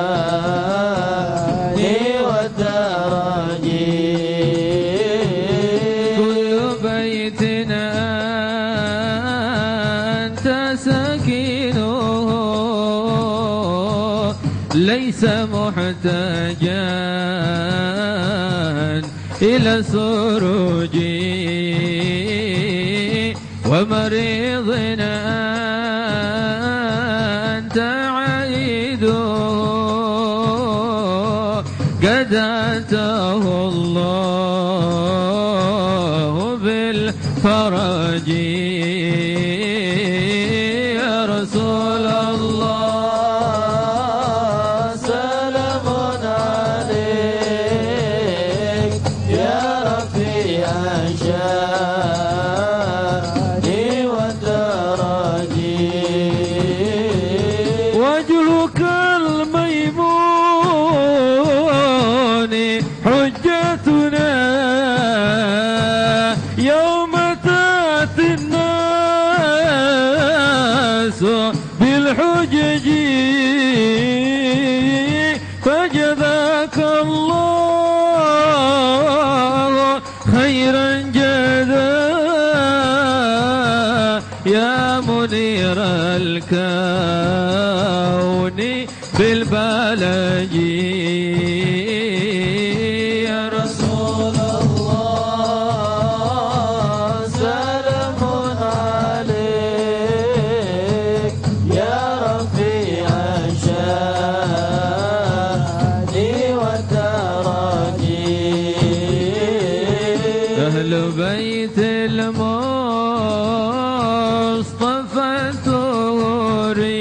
والدرج كل بيتنا أنت سكينه ليس محتاجا إلى سروج ومريضنا أنت عيده قد أتاه الله بالفرج يا رسول الله سلام عليك يا رفيع الشان والدرج وجهك الميمون حجتنا يوم تأتي الناس بالحجج فجزاك الله خيرا جزاء يا منير الكون بالبلج يا رسول الله سلام عليك يا رفيع الشان والدرج أهل بيت المصطفى الطهري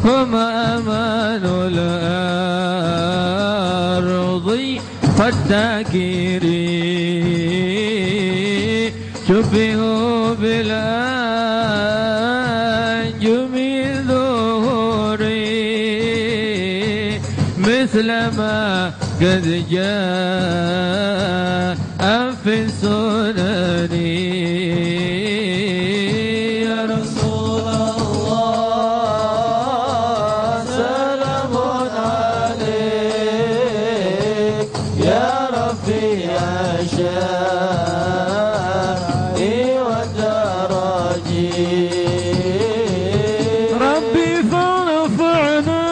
هم أمان الأرض فالتاكري شبهوا بالأنجم ظهري مثل ما قد جاء في السنن يا رسول الله سلام عليك يا رفيع الشان والدرج ربي فنفعنا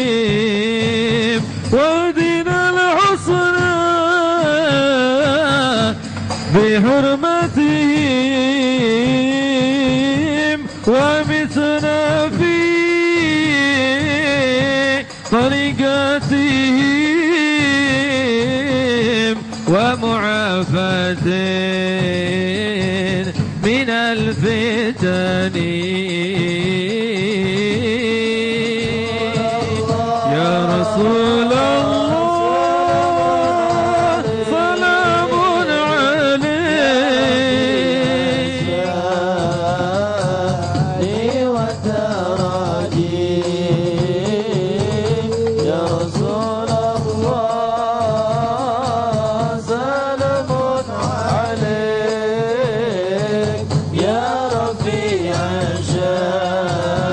ببركاتهم واهدنا الحسنى بحرمتهم ومتنا في طريقتهم ومعافاة من الفتن يا رسول الله سلام عليك والدرج يا رسول الله سلام عليك يا رفيع الشان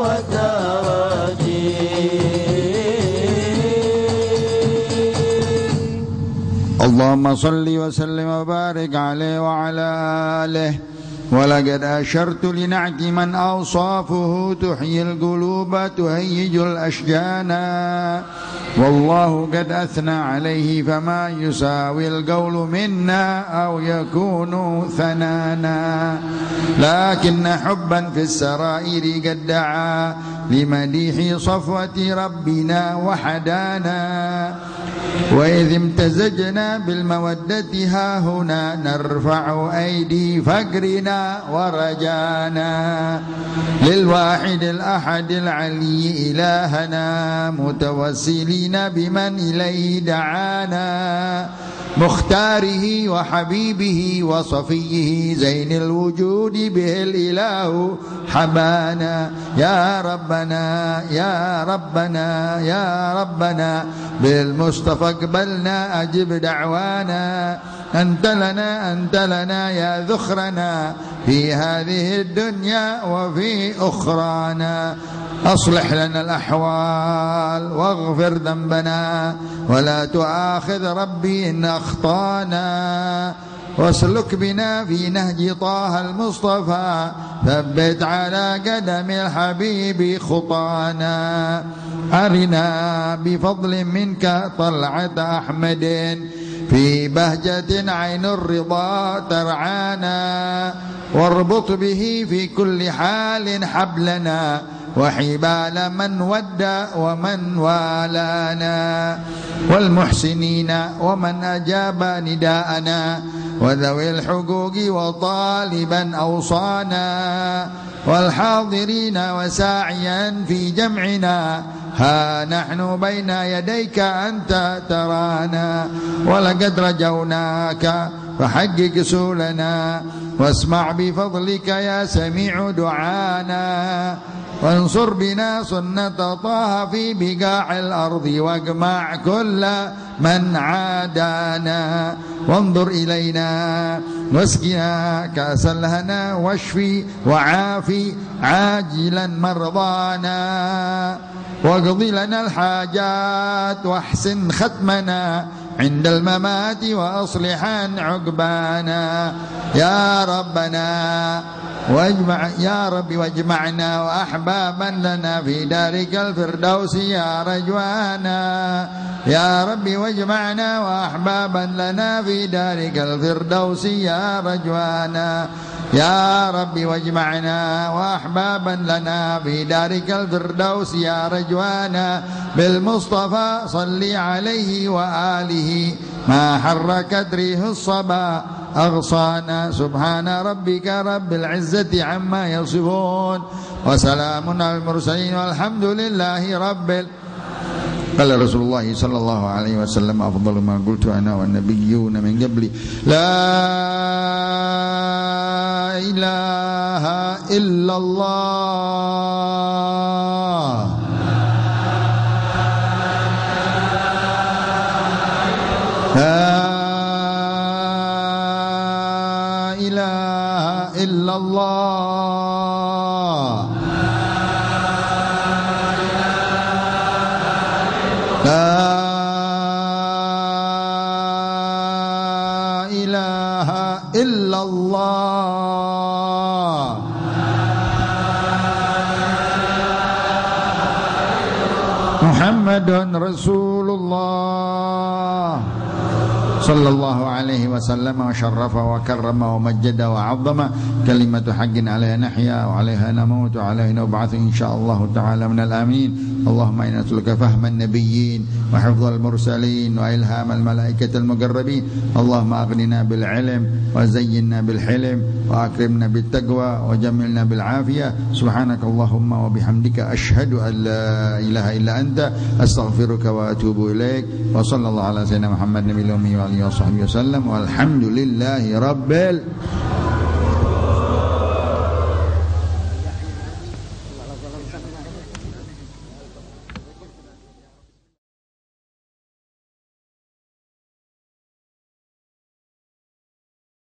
والدرج اللهم صل وسلم وبارك عليه وعلى آله ولقد أشرت لنعت من أوصافه تحيي القلوب تهيج الأشجان والله قد أثنى عليه فما يساوي القول منا أو يكون ثنانا لكن حبا في السرائر قد دعا لمديح صفوة ربنا وحدانا وإذ امتزجنا بالمودة ها هنا نرفع أيدي فقرنا ورجانا للواحد الأحد العلي إلهنا متوسلين بمن إليه دعانا مختاره وحبيبه وصفيه زين الوجود به الإله حبانا يا ربنا يا ربنا يا ربنا بالمصطفى اقبلنا أجب دعوانا أنت لنا يا ذخرنا في هذه الدنيا وفي أخرانا أصلح لنا الأحوال واغفر ذنبنا ولا تؤاخذ ربي إن أخطانا واسلك بنا في نهج طه المصطفى ثبت على قدم الحبيب خطانا أرنا بفضل منك طلعة أحمد في بهجة عين الرضا ترعانا واربط به في كل حال حبلنا وحبال من ودى ومن والانا والمحسنين ومن أجاب نداءنا وذوي الحقوق وطالبا أوصانا والحاضرين وساعيا في جمعنا ها نحن بين يديك أنت ترانا ولقد رجوناك فحقق سولنا واسمع بفضلك يا سميع دعانا وانصر بنا سنة طه في بقاع الأرض واجمع كل من عادانا وانظر إلينا واسقنا كأس الهنا واشفي وعافي عاجلا مرضانا واقض لنا الحاجات واحسن ختمنا عند الممات وأصلحا عقبانا يا ربنا يا رب واجمعنا وأحبابا لنا في دارك الفردوس يا رجوانا يا رب واجمعنا وأحبابا لنا في دارك الفردوس يا رجوانا يا رب واجمعنا وأحبابا لنا في دارك الفردوس يا رجوانا بالمصطفى صل عليه وآله ما حركت ريح الصبا أغصانا سبحان ربك رب العزة عما يصفون وسلام على المرسلين والحمد لله رب قال رسول الله صلى الله عليه وسلم أفضل ما قلت أنا والنبيون من قبلي لا إله إلا الله لا إله إلا الله لا إله إلا الله محمد رسول الله صلى الله عليه وسلم وشرف وكرم ومجد وعظم كلمة حق عليها نحيا وعليها نموت وعليها نبعث إن شاء الله تعالى من الآمين اللهم إنا نسألك فهم النبيين وحفظ المرسلين وإلهام الملائكة المقربين اللهم أغننا بالعلم وزينا بالحلم وأكرمنا بالتقوى وجملنا بالعافية سبحانك اللهم وبحمدك أشهد أن لا إله إلا أنت أستغفرك وأتوب إليك وصلى الله على سيدنا محمد نبي الأمي وعلى آله وصحبه وسلم والحمد لله رب العالمين.